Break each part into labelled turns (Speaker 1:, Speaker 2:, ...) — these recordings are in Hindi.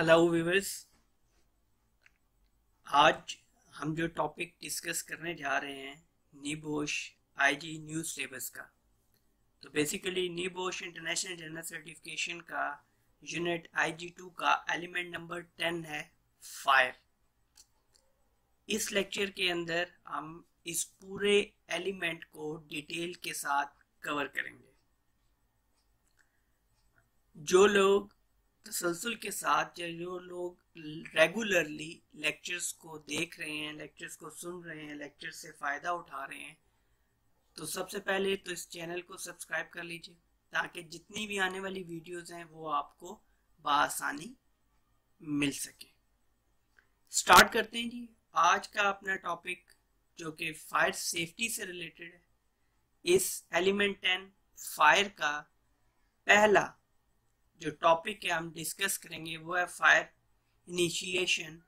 Speaker 1: Hello viewers. आज हम जो टॉपिक डिस्कस करने जा रहे हैं नीबोश आईजी न्यू सिलेबस का। तो बेसिकली नीबोश इंटरनेशनल जर्नल सर्टिफिकेशन का यूनिट IG2 का एलिमेंट नंबर 10 है फायर। इस लेक्चर के अंदर हम इस पूरे एलिमेंट को डिटेल के साथ कवर करेंगे। जो लोग तसलसल के साथ या जो लोग रेगुलरली लेक्चर्स को देख रहे हैं, लेक्चर्स को सुन रहे हैं, लेक्चर से फ़ायदा उठा रहे हैं, तो सबसे पहले तो इस चैनल को सब्सक्राइब कर लीजिए ताकि जितनी भी आने वाली वीडियोस हैं वो आपको बआसानी मिल सके। स्टार्ट करते हैं जी आज का अपना टॉपिक, जो कि फायर सेफ्टी से रिलेटेड है। इस एलिमेंट 10 फायर का पहला जो टॉपिक है हम डिस्कस करेंगे वो है fire initiation,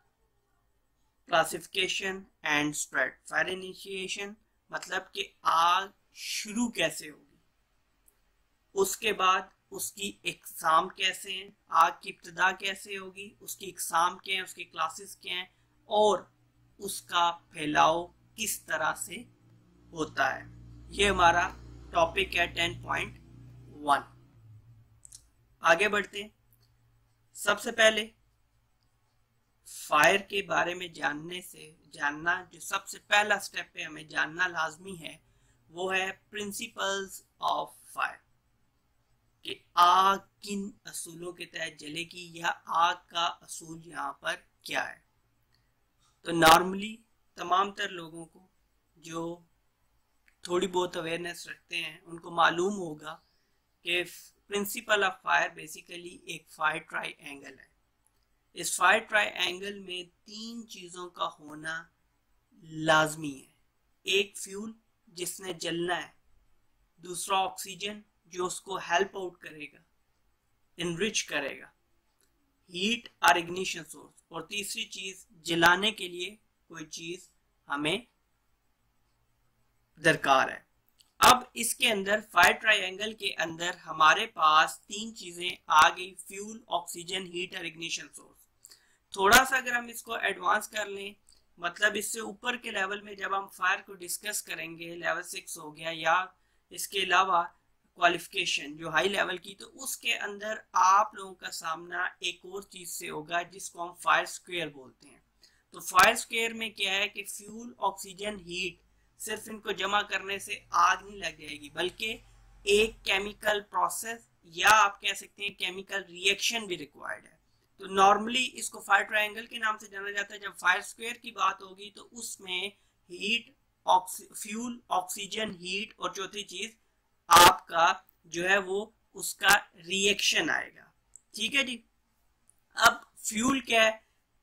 Speaker 1: classification and spread. Fire initiation मतलब कि आग शुरू कैसे होगी, उसके बाद उसकी इकसाम कैसे हैं, आग की इब्तिदा कैसे होगी, उसकी इकसाम क्या है, उसकी क्लासेस क्या हैं और उसका फैलाव किस तरह से होता है। ये हमारा टॉपिक है 10.1। आगे बढ़ते हैं। सबसे पहले फायर के बारे में जानना जो सबसे पहला स्टेप है, हमें जानना लाजमी है, वो है प्रिंसिपल्स ऑफ फायर, कि आग किन असूलों के तहत जलेगी या आग का असूल यहाँ पर क्या है। तो नॉर्मली तमाम तर लोगों को जो थोड़ी बहुत अवेयरनेस रखते हैं उनको मालूम होगा कि प्रिंसिपल ऑफ फायर बेसिकली एक फायर ट्रायंगल है। इस फायर ट्रायंगल में तीन चीज़ों का होना लाजमी है। एक फ्यूल जिसने जलना है, दूसरा ऑक्सीजन जो उसको हेल्प आउट करेगा, इनरिच करेगा, हीट और इग्निशन सोर्स, और तीसरी चीज़ जलाने के लिए कोई चीज़ हमें दरकार है। अब इसके अंदर फायर ट्रायंगल के अंदर हमारे पास तीन चीजें आ गई, फ्यूल, ऑक्सीजन, हीट और इग्निशन सोर्स। थोड़ा सा अगर हम इसको एडवांस कर लें, मतलब इससे ऊपर के लेवल में जब हम फायर को डिस्कस करेंगे, लेवल 6 हो गया या इसके अलावा क्वालिफिकेशन जो हाई लेवल की, तो उसके अंदर आप लोगों का सामना एक और चीज से होगा जिसको हम फायर स्क्वायर बोलते हैं। तो फायर स्क्वायर में क्या है कि फ्यूल, ऑक्सीजन, हीट, सिर्फ इनको जमा करने से आग नहीं लग जाएगी, बल्कि एक केमिकल प्रोसेस या आप कह सकते हैं केमिकल रिएक्शन भी रिक्वायर्ड है। तो नॉर्मली इसको फायर ट्रायंगल के नाम से जाना जाता है। जब फायर स्क्वायर की बात होगी तो उसमें हीट, फ्यूल, ऑक्सीजन, हीट और चौथी चीज आपका जो है वो उसका रिएक्शन आएगा। ठीक है जी। अब फ्यूल क्या है?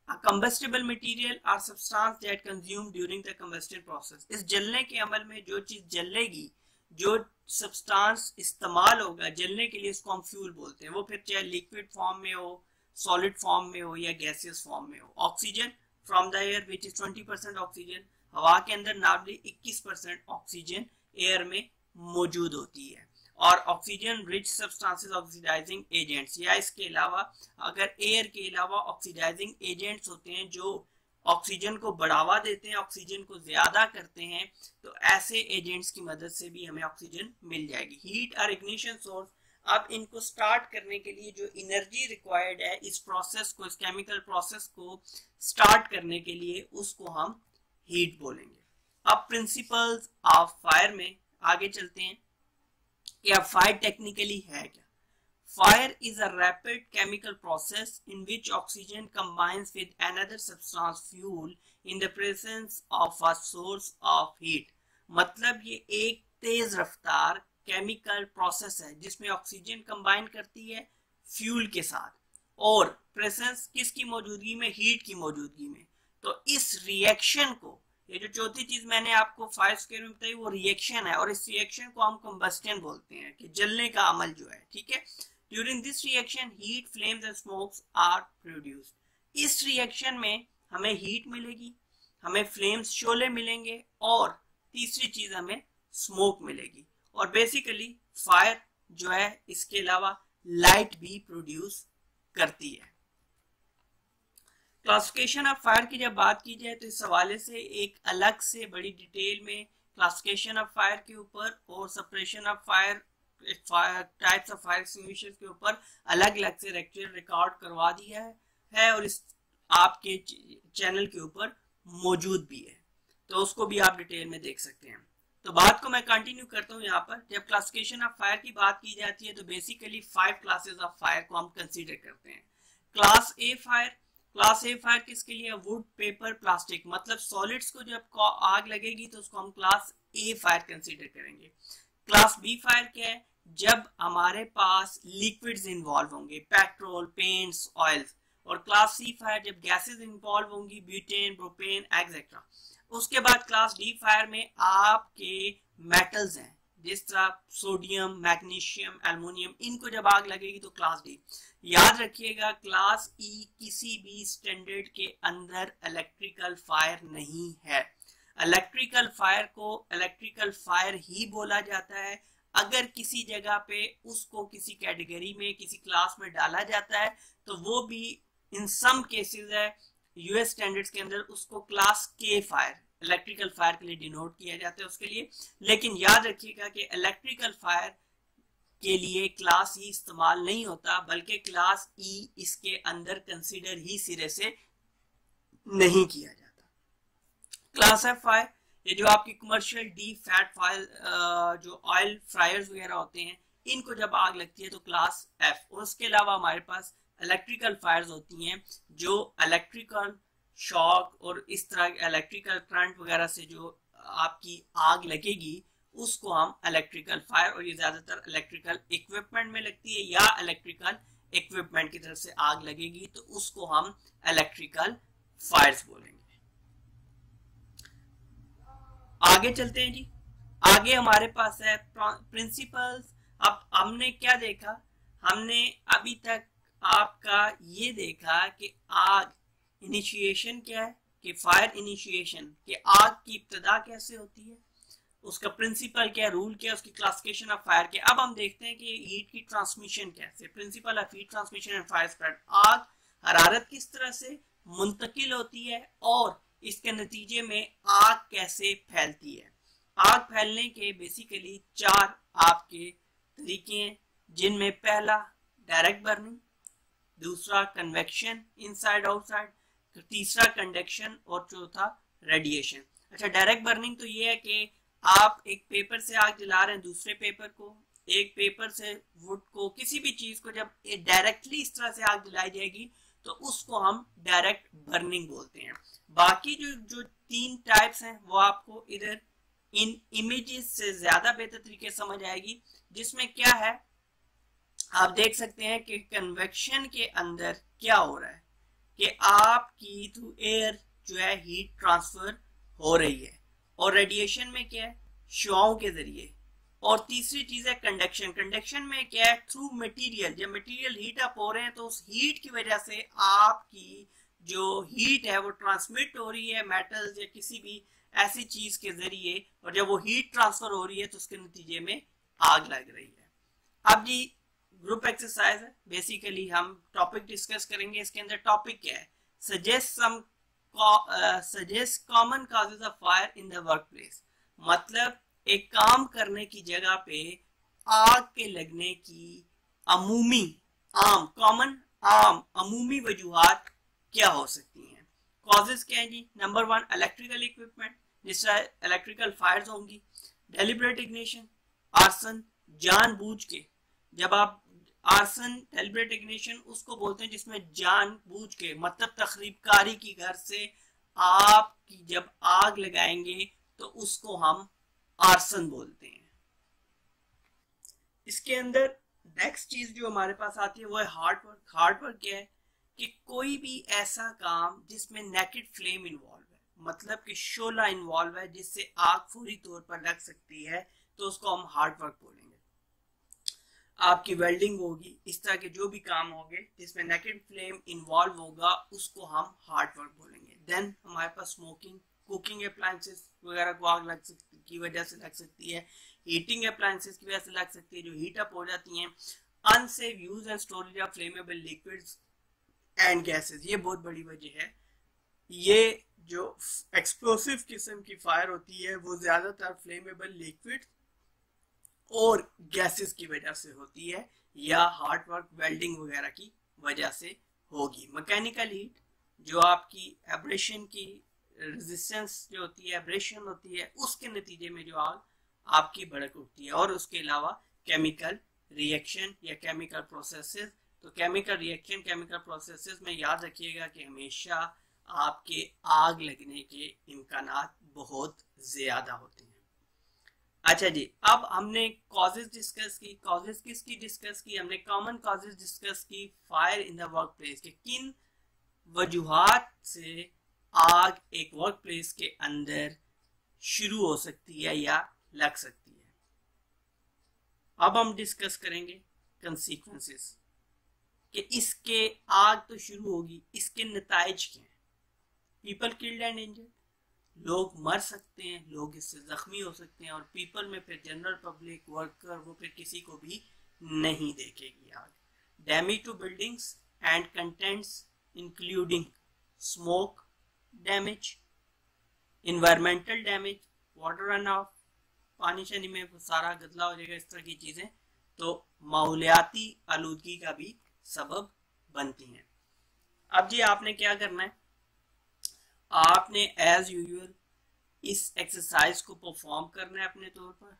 Speaker 1: A combustible material or substance that consumed during the combustion process। इस जलने के अमल में जो चीज जलेगी, जो सब्सटेंस इस्तेमाल होगा जलने के लिए, इसको हम फ्यूल बोलते हैं। वो फिर चाहे लिक्विड फॉर्म में हो, सॉलिड फॉर्म में हो या गैसियस फॉर्म में हो। Oxygen from the air which is 20% oxygen, हवा के अंदर नॉर्मली 21% ऑक्सीजन एयर में मौजूद होती है। और oxygen rich substances oxidising agents, या इसके अलावा अगर एयर के अलावा ऑक्सीडाइजिंग एजेंट्स होते हैं जो ऑक्सीजन को बढ़ावा देते हैं, ऑक्सीजन को ज्यादा करते हैं, तो ऐसे एजेंट्स की मदद से भी हमें ऑक्सीजन मिल जाएगी। हीट और इग्निशन सोर्स, अब इनको स्टार्ट करने के लिए जो एनर्जी रिक्वायर्ड है इस प्रोसेस को, इस केमिकल प्रोसेस को स्टार्ट करने के लिए, उसको हम हीट बोलेंगे। अब प्रिंसिपल्स ऑफ फायर में आगे चलते हैं कि अब फायर टेक्निकली है क्या। Fire is a rapid chemical process in which oxygen combines with another substance fuel in the presence of a source of heat. मतलब ये एक तेज रफ्तार केमिकल प्रोसेस है जिसमें ऑक्सीजन कंबाइन करती है फ्यूल के साथ, और प्रेजेंस किसकी मौजूदगी में? हीट की मौजूदगी में। तो इस रिएक्शन को, ये जो चौथी चीज मैंने आपको फायर स्क्वायर में बताई वो रिएक्शन है, और इस रिएक्शन को हम कंबस्टन बोलते हैं, कि जलने का अमल जो है। ठीक है। During this reaction heat, flames and smokes are produced. इस रिएक्शन में हमें हीट मिलेगी, हमें फ्लेम्स, शोले मिलेंगे, और तीसरी चीज हमें स्मोक मिलेगी। और बेसिकली फायर जो है इसके अलावा लाइट भी प्रोड्यूस करती है। क्लासिफिकेशन ऑफ फायर की जब बात की जाए तो इस हवाले से एक अलग से बड़ी डिटेल में क्लासिफिकेशन ऑफ फायर के ऊपर और suppression of fire types of fire extinguishers के ऊपर अलग अलग से लेक्चर रिकॉर्ड करवा दिया है और इस आपके चैनल के ऊपर मौजूद भी है, तो उसको भी आप डिटेल में देख सकते हैं। तो बात को मैं कंटिन्यू करता हूँ। यहाँ पर जब क्लासिफिकेशन ऑफ फायर की बात की जाती है तो बेसिकली 5 क्लासेस ऑफ फायर को हम कंसीडर करते हैं। क्लास ए फायर किसके लिए? वुड, पेपर, प्लास्टिक, मतलब सॉलिड्स को जब आग लगेगी तो उसको हम क्लास ए फायर कंसीडर करेंगे। क्लास बी फायर क्या है? जब हमारे पास लिक्विड्स इन्वॉल्व होंगे, पेट्रोल, पेंट्स, ऑयल्स। और क्लास सी फायर जब गैसेस इन्वॉल्व होंगी, ब्यूटेन, प्रोपेन एक्सेट्रा। उसके बाद क्लास डी फायर में आपके मेटल्स हैं, जिस तरह सोडियम, मैग्नीशियम, एल्युमिनियम, इनको जब आग लगेगी तो क्लास डी। याद रखिएगा क्लास ई किसी भी स्टैंडर्ड के अंदर इलेक्ट्रिकल फायर नहीं है। इलेक्ट्रिकल फायर को इलेक्ट्रिकल फायर ही बोला जाता है। अगर किसी जगह पे उसको किसी कैटेगरी में, किसी क्लास में डाला जाता है तो वो भी इन सम केसेस है यूएस स्टैंडर्ड्स के अंदर उसको क्लास के फायर, इलेक्ट्रिकल फायर के लिए डिनोट किया जाता है उसके लिए। लेकिन याद रखिएगा कि इलेक्ट्रिकल फायर के लिए क्लास ई इस्तेमाल नहीं होता, बल्कि क्लास ई इसके अंदर कंसीडर ही सिरे से नहीं किया जाता। क्लास एफ फायर, ये जो आपकी कमर्शियल डीप फैट फायर, जो ऑयल फ्रायर्स वगैरह होते हैं, इनको जब आग लगती है तो क्लास एफ। और उसके अलावा हमारे पास इलेक्ट्रिकल फायर्स होती हैं जो इलेक्ट्रिकल शॉक और इस तरह इलेक्ट्रिकल करंट वगैरह से जो आपकी आग लगेगी उसको हम इलेक्ट्रिकल फायर, और ये ज्यादातर इलेक्ट्रिकल इक्विपमेंट में लगती है या इलेक्ट्रिकल इक्विपमेंट की तरफ से आग लगेगी तो उसको हम इलेक्ट्रिकल फायर्स बोलेंगे। आगे चलते हैं जी। आगे हमारे पास है प्रिंसिपल्स। अब हमने क्या देखा? हमने अभी तक आपका ये देखा कि आग इनिशिएशन क्या है, कि फायर इनिशिएशन, कि आग की इब्तिदा कैसे होती है, उसका प्रिंसिपल क्या है, रूल क्या है, उसकी क्लासिफिकेशन ऑफ फायर क्या। अब हम देखते हैं कि हीट की ट्रांसमिशन कैसे, principle of heat transmission and fire spread. आग हरारत किस तरह से मुंतकिल होती है और इसके नतीजे में आग कैसे फैलती है। आग फैलने के बेसिकली 4 आपके तरीके हैं, जिनमें पहला डायरेक्ट बर्निंग, दूसरा कन्वेक्शन इनसाइड आउटसाइड, तीसरा कंडक्शन और चौथा रेडिएशन। अच्छा, डायरेक्ट बर्निंग तो ये है कि आप एक पेपर से आग जला रहे हैं दूसरे पेपर को, एक पेपर से वुड को, किसी भी चीज को जब डायरेक्टली इस तरह से आग जलाई जाएगी तो उसको हम डायरेक्ट बर्निंग बोलते हैं। बाकी जो 3 टाइप्स हैं वो आपको इधर इन इमेजेस से ज्यादा बेहतर तरीके समझ आएगी, जिसमें क्या है आप देख सकते हैं कि कन्वेक्शन के अंदर क्या हो रहा है कि आपकी थ्रू एयर जो है हीट ट्रांसफर हो रही है, और रेडिएशन में क्या है, शुआओं के जरिए। और तीसरी चीज है कंडक्शन। कंडक्शन में क्या है, थ्रू मटेरियल। जब मटेरियल हीट अप हो रहे हैं तो उस हीट की वजह से आपकी जो हीट है वो ट्रांसमिट हो रही है मेटल्स या किसी भी ऐसी चीज के जरिए, और जब वो हीट ट्रांसफर हो रही है तो उसके नतीजे में आग लग रही है। अब जी ग्रुप एक्सरसाइज है, बेसिकली हम टॉपिक डिस्कस करेंगे। इसके अंदर टॉपिक क्या है, suggest common causes of fire in the work place. मतलब एक काम करने की जगह पे आग के लगने की अमूमी वजूहात क्या हो सकती हैं। कॉजेज क्या है जी? नंबर 1 इलेक्ट्रिकल इक्विपमेंट, जिस तरह इलेक्ट्रिकल फायर्स होंगी। डेलिब्रेट इग्निशन, आर्सन, जानबूझ के। जब आप आर्सन, डेलिब्रेट इग्निशन उसको बोलते हैं जिसमें जानबूझ के, मतलब तखरीबकारी की घर से आप जब आग लगाएंगे तो उसको हम आर्सन बोलते हैं। इसके अंदर नेक्स्ट चीज जो हमारे पास आती है वो है हार्ड वर्क। हार्ड वर्क क्या है कि कोई भी ऐसा काम जिसमें नेकेड फ्लेम इन्वॉल्व है, मतलब कि शोला इन्वॉल्व है जिससे आग फौरी तौर पर लग सकती है, तो उसको हम हार्ड वर्क बोलेंगे। आपकी वेल्डिंग होगी, इस तरह के जो भी काम होंगे जिसमें नेकेड फ्लेम इन्वॉल्व होगा उसको हम हार्ड वर्क बोलेंगे। देन हमारे पास स्मोकिंग, कुकिंग अप्लायंसेस वगैरह को आग लग सकती की वजह से लग सकती है, हीटिंग अप्लायंसेस की वजह से लग सकती है जो हीट अप हो जाती हैं, unsafe use and storage of flammable liquids and gases, ये बहुत बड़ी वजह है ये जो एक्सप्लोसिव किस्म की फायर होती है वो ज्यादातर फ्लेमेबल लिक्विड और गैसेस की वजह से होती है या हार्ड वर्क वेल्डिंग वगैरह की वजह से होगी। मैकेनिकल हीट जो आपकी एब्रेशन की रेजिस्टेंस जो होती है, एब्रेशन होती है, उसके नतीजे में जो आग आपकी भड़क उठती है। और उसके अलावा केमिकल रिएक्शन या केमिकल प्रोसेसेस। तो केमिकल रिएक्शन, केमिकल प्रोसेसेस में याद रखिएगा कि हमेशा आपके आग लगने के इम्कानात बहुत ज्यादा होते हैं। अच्छा जी, अब हमने कॉजेज डिस्कस की। कॉजेज किसकी डिस्कस की हमने? कॉमन कॉजेज डिस्कस की fire in the work place के किन वजूहात से आग एक वर्क प्लेस के अंदर शुरू हो सकती है या लग सकती है। अब हम डिस्कस करेंगे कंसीक्वेंसेस कि इसके आग तो शुरू होगी, इसके नताइज क्या हैं। पीपल किल्ड एंड इंजर्ड, लोग मर सकते हैं, लोग इससे जख्मी हो सकते हैं। और पीपल में फिर जनरल पब्लिक, वर्कर, वो फिर किसी को भी नहीं देखेगी आग। Damage to buildings and contents including smoke damage, environmental damage, water run of, पानी शानी में सारा गदला हो जाएगा, इस तरह की चीजें तो माहौलियाती आलूदगी का भी सबब बनती हैं। अब जी आपने क्या करना है, आपने एज यूजुअल इस एक्सरसाइज को परफॉर्म करना है अपने तौर पर,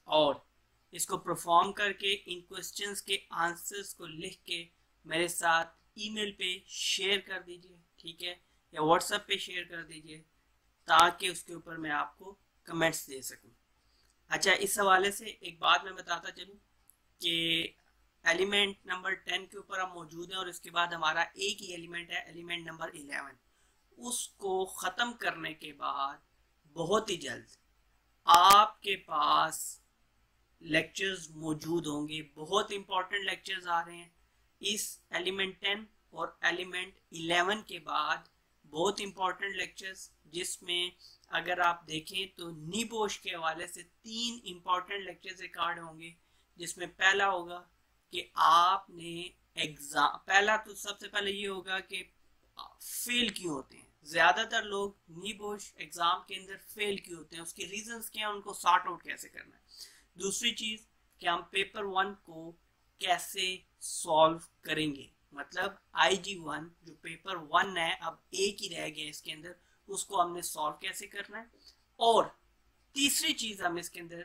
Speaker 1: और इसको परफॉर्म करके इन क्वेश्चंस के आंसर्स को लिख के मेरे साथ ईमेल पे शेयर कर दीजिए, ठीक है, या व्हाट्सएप पे शेयर कर दीजिए ताकि उसके ऊपर मैं आपको कमेंट्स दे सकूं। अच्छा, इस हवाले से एक बात मैं बताता चलूं कि एलिमेंट नंबर 10 के ऊपर हम मौजूद हैं और इसके बाद हमारा एक ही एलिमेंट है, एलिमेंट नंबर 11। उसको ख़त्म करने के बाद बहुत ही जल्द आपके पास लेक्चर्स मौजूद होंगे। बहुत इंपॉर्टेंट लेक्चर्स आ रहे हैं इस एलिमेंट 10 और एलिमेंट 11 के बाद। बहुत इंपॉर्टेंट लेक्चर्स जिसमें अगर आप देखें तो नीबोश के हवाले से 3 इंपॉर्टेंट लेक्चर्स रिकॉर्ड होंगे, जिसमें पहला होगा कि आपने एग्जाम, पहला तो सबसे पहले ये होगा कि फेल क्यों होते हैं। ज्यादातर लोग नीबोश एग्जाम के अंदर फेल क्यों होते हैं, उसके रीजंस क्या हैं, उनको सॉर्ट आउट कैसे करना है। दूसरी चीज कि हम पेपर 1 को कैसे सॉल्व करेंगे, मतलब IG1 जो पेपर 1 है, अब एक ही रह गया इसके अंदर, उसको हमने सॉल्व कैसे करना है। और तीसरी चीज हम इसके अंदर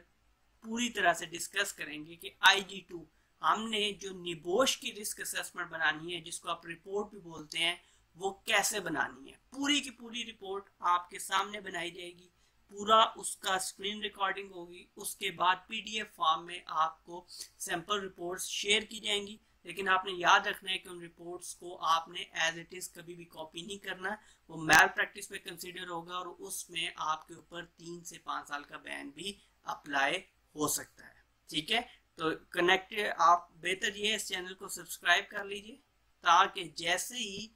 Speaker 1: पूरी तरह से डिस्कस करेंगे कि IG2 हमने जो निबोश की रिस्क असेसमेंट बनानी है, जिसको आप रिपोर्ट भी बोलते हैं, वो कैसे बनानी है। पूरी की पूरी रिपोर्ट आपके सामने बनाई जाएगी, पूरा उसका स्क्रीन रिकॉर्डिंग होगी, उसके बाद PDF फॉर्म में आपको सैंपल रिपोर्ट्स शेयर की जाएंगी। लेकिन आपने याद रखना है कि उन रिपोर्ट्स को आपने एज इट इज कभी भी कॉपी नहीं करना, वो मैल प्रैक्टिस में कंसीडर होगा और उसमें आपके ऊपर 3 से 5 साल का बैन भी अप्लाई हो सकता है, ठीक है। तो कनेक्ट, आप बेहतर ये इस चैनल को सब्सक्राइब कर लीजिए ताकि जैसे ही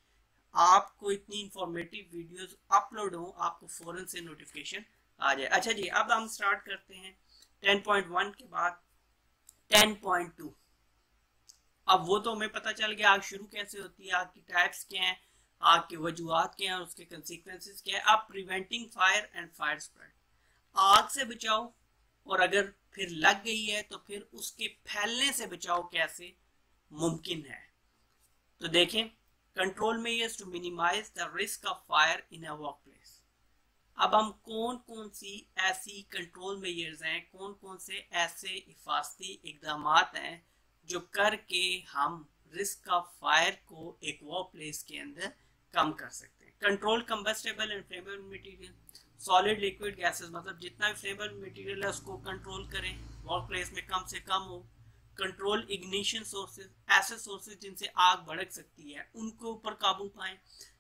Speaker 1: आपको इतनी इंफॉर्मेटिव वीडियोस अपलोड हो आपको फौरन से नोटिफिकेशन आ जाए। अच्छा जी, अब हम स्टार्ट करते हैं 10.1 के बाद 10.2। अब वो तो हमें पता चल गया आग शुरू कैसे होती है, आग की टाइप्स क्या हैं, आग के वजूहात क्या हैं, उसके कंसिक्वेंसेस क्या है। अब preventing fire and fire spread, आग से बचाओ, और अगर फिर लग गई है तो फिर उसके फैलने से बचाओ कैसे मुमकिन है। तो देखें, control measures to minimise the risk of fire in a work place. अब हम कौन कौन सी ऐसी कंट्रोल मेजर्स हैं, कौन कौन से ऐसे हिफाजती इकदाम हैं जो करके हम रिस्क ऑफ फायर को एक वर्क प्लेस के अंदर कम कर सकते हैं। Control combustible and flammable material, solid liquid gases, मतलब जितना भी फ्लेमेबल मटेरियल है उसको कंट्रोल करें, वर्क प्लेस में कम से कम हो। कंट्रोल इग्निशन सोर्सेज, ऐसे सोर्सेज जिनसे आग भड़क सकती है उनको ऊपर काबू पाएं।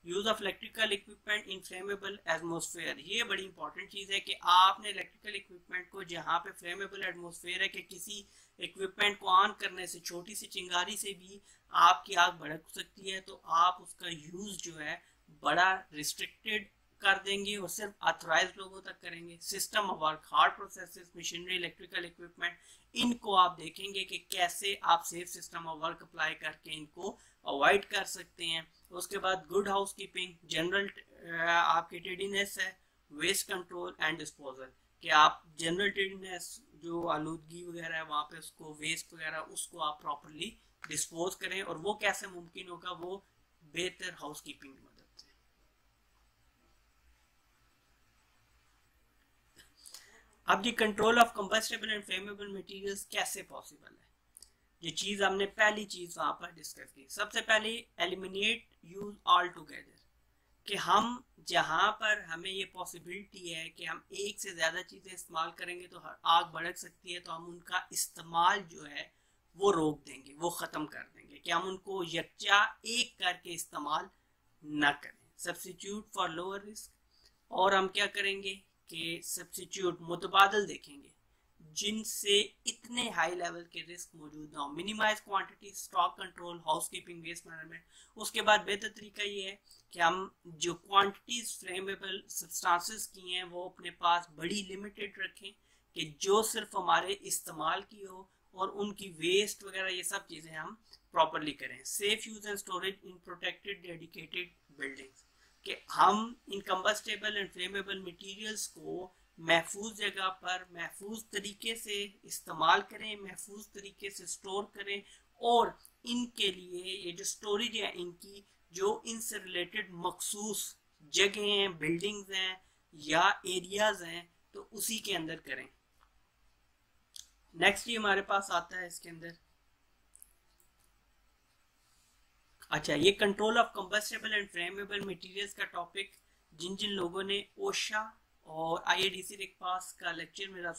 Speaker 1: Use of electrical equipment in flammable atmosphere, ये बड़ी इंपॉर्टेंट चीज है कि आपने इलेक्ट्रिकल इक्विपमेंट को जहाँ पे फ्लेमेबल एटमॉस्फेयर है कि किसी इक्विपमेंट को ऑन करने से, छोटी सी चिंगारी से भी आपकी आग भड़क सकती है, तो आप उसका यूज जो है बड़ा रिस्ट्रिक्टेड कर देंगे और सिर्फ ऑथराइज लोगों तक करेंगे। System of work, hard processes, machinery, electrical equipment, इनको आप देखेंगे कि कैसे आप safe system of work apply करके इनको अवॉइड कर सकते हैं। उसके बाद गुड हाउस कीपिंग, जनरल आपकी टेडीनेस है, वेस्ट कंट्रोल एंड डिस्पोजल, कि आप जनरल टेडीनेस जो आलूदगी वगैरह है वहाँ पे उसको वेस्ट वगैरह उसको आप प्रॉपरली डिस्पोज करें। और वो कैसे मुमकिन होगा, वो बेहतर हाउसकीपिंग की मदद से। अब ये control of combustible and flammable materials कैसे पॉसिबल है, ये चीज हमने पहली चीज वहां पर डिस्कस की। सबसे पहले एलिमिनेट यूज ऑल टुगेदर, कि हम जहां पर हमें ये पॉसिबिलिटी है कि हम एक से ज्यादा चीजें इस्तेमाल करेंगे तो आग भड़क सकती है, तो हम उनका इस्तेमाल जो है वो रोक देंगे, वो खत्म कर देंगे, कि हम उनको यकजा एक करके इस्तेमाल ना करें। सब्स्टिट्यूट फॉर लोअर रिस्क, और हम क्या करेंगे कि सब्स्टिट्यूट मुतबादल देखेंगे जिनसे इतने हाई लेवल के रिस्क मौजूद ना हो। Minimise quantity, stock control, housekeeping, waste management. उसके बाद बेहतर तरीका ये है कि हम जो क्वांटिटीज फ्लेमेबल सब्सटेंसेस की हैं वो अपने पास बड़ी लिमिटेड रखें, कि जो सिर्फ हमारे इस्तेमाल की हो, और उनकी वेस्ट वगैरह ये सब चीज़ें हम प्रॉपरली करें। Safe use and storage in protected dedicated buildings, कि हम इन कंबस्टेबल एंड फ्लेमेबल मटेरियल्स को महफूज जगह पर महफूज तरीके से इस्तेमाल करें, महफूज तरीके से स्टोर करें, और इनके लिए ये जो स्टोरेज है इनकी जो इनसे रिलेटेड मखसूस जगह हैं, बिल्डिंग्स हैं या एरियाज हैं, तो उसी के अंदर करें। नेक्स्ट ये हमारे पास आता है इसके अंदर, अच्छा, ये control of combustible and flammable materials का टॉपिक जिन जिन लोगों ने ओशा और IADC रेकपास का लेक्चर मेरा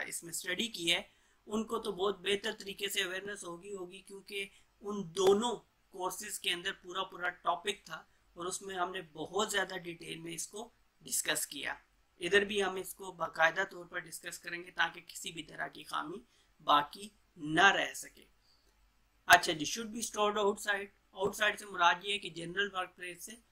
Speaker 1: इसमें स्टडी की है, उनको तो बहुत बेहतर तरीके से अवेयरनेस होगी, क्योंकि उन दोनों कोर्सेज के अंदर पूरा टॉपिक था और उसमें हमने बहुत ज़्यादा डिटेल में इसको डिस्कस किया। इधर भी हम इसको बाकायदा तौर पर डिस्कस करेंगे ताकि किसी भी तरह की खामी बाकी ना रह सके। अच्छा जी, should be stored outside. Outside से मुराद ये है कि जनरल वर्क प्लेस से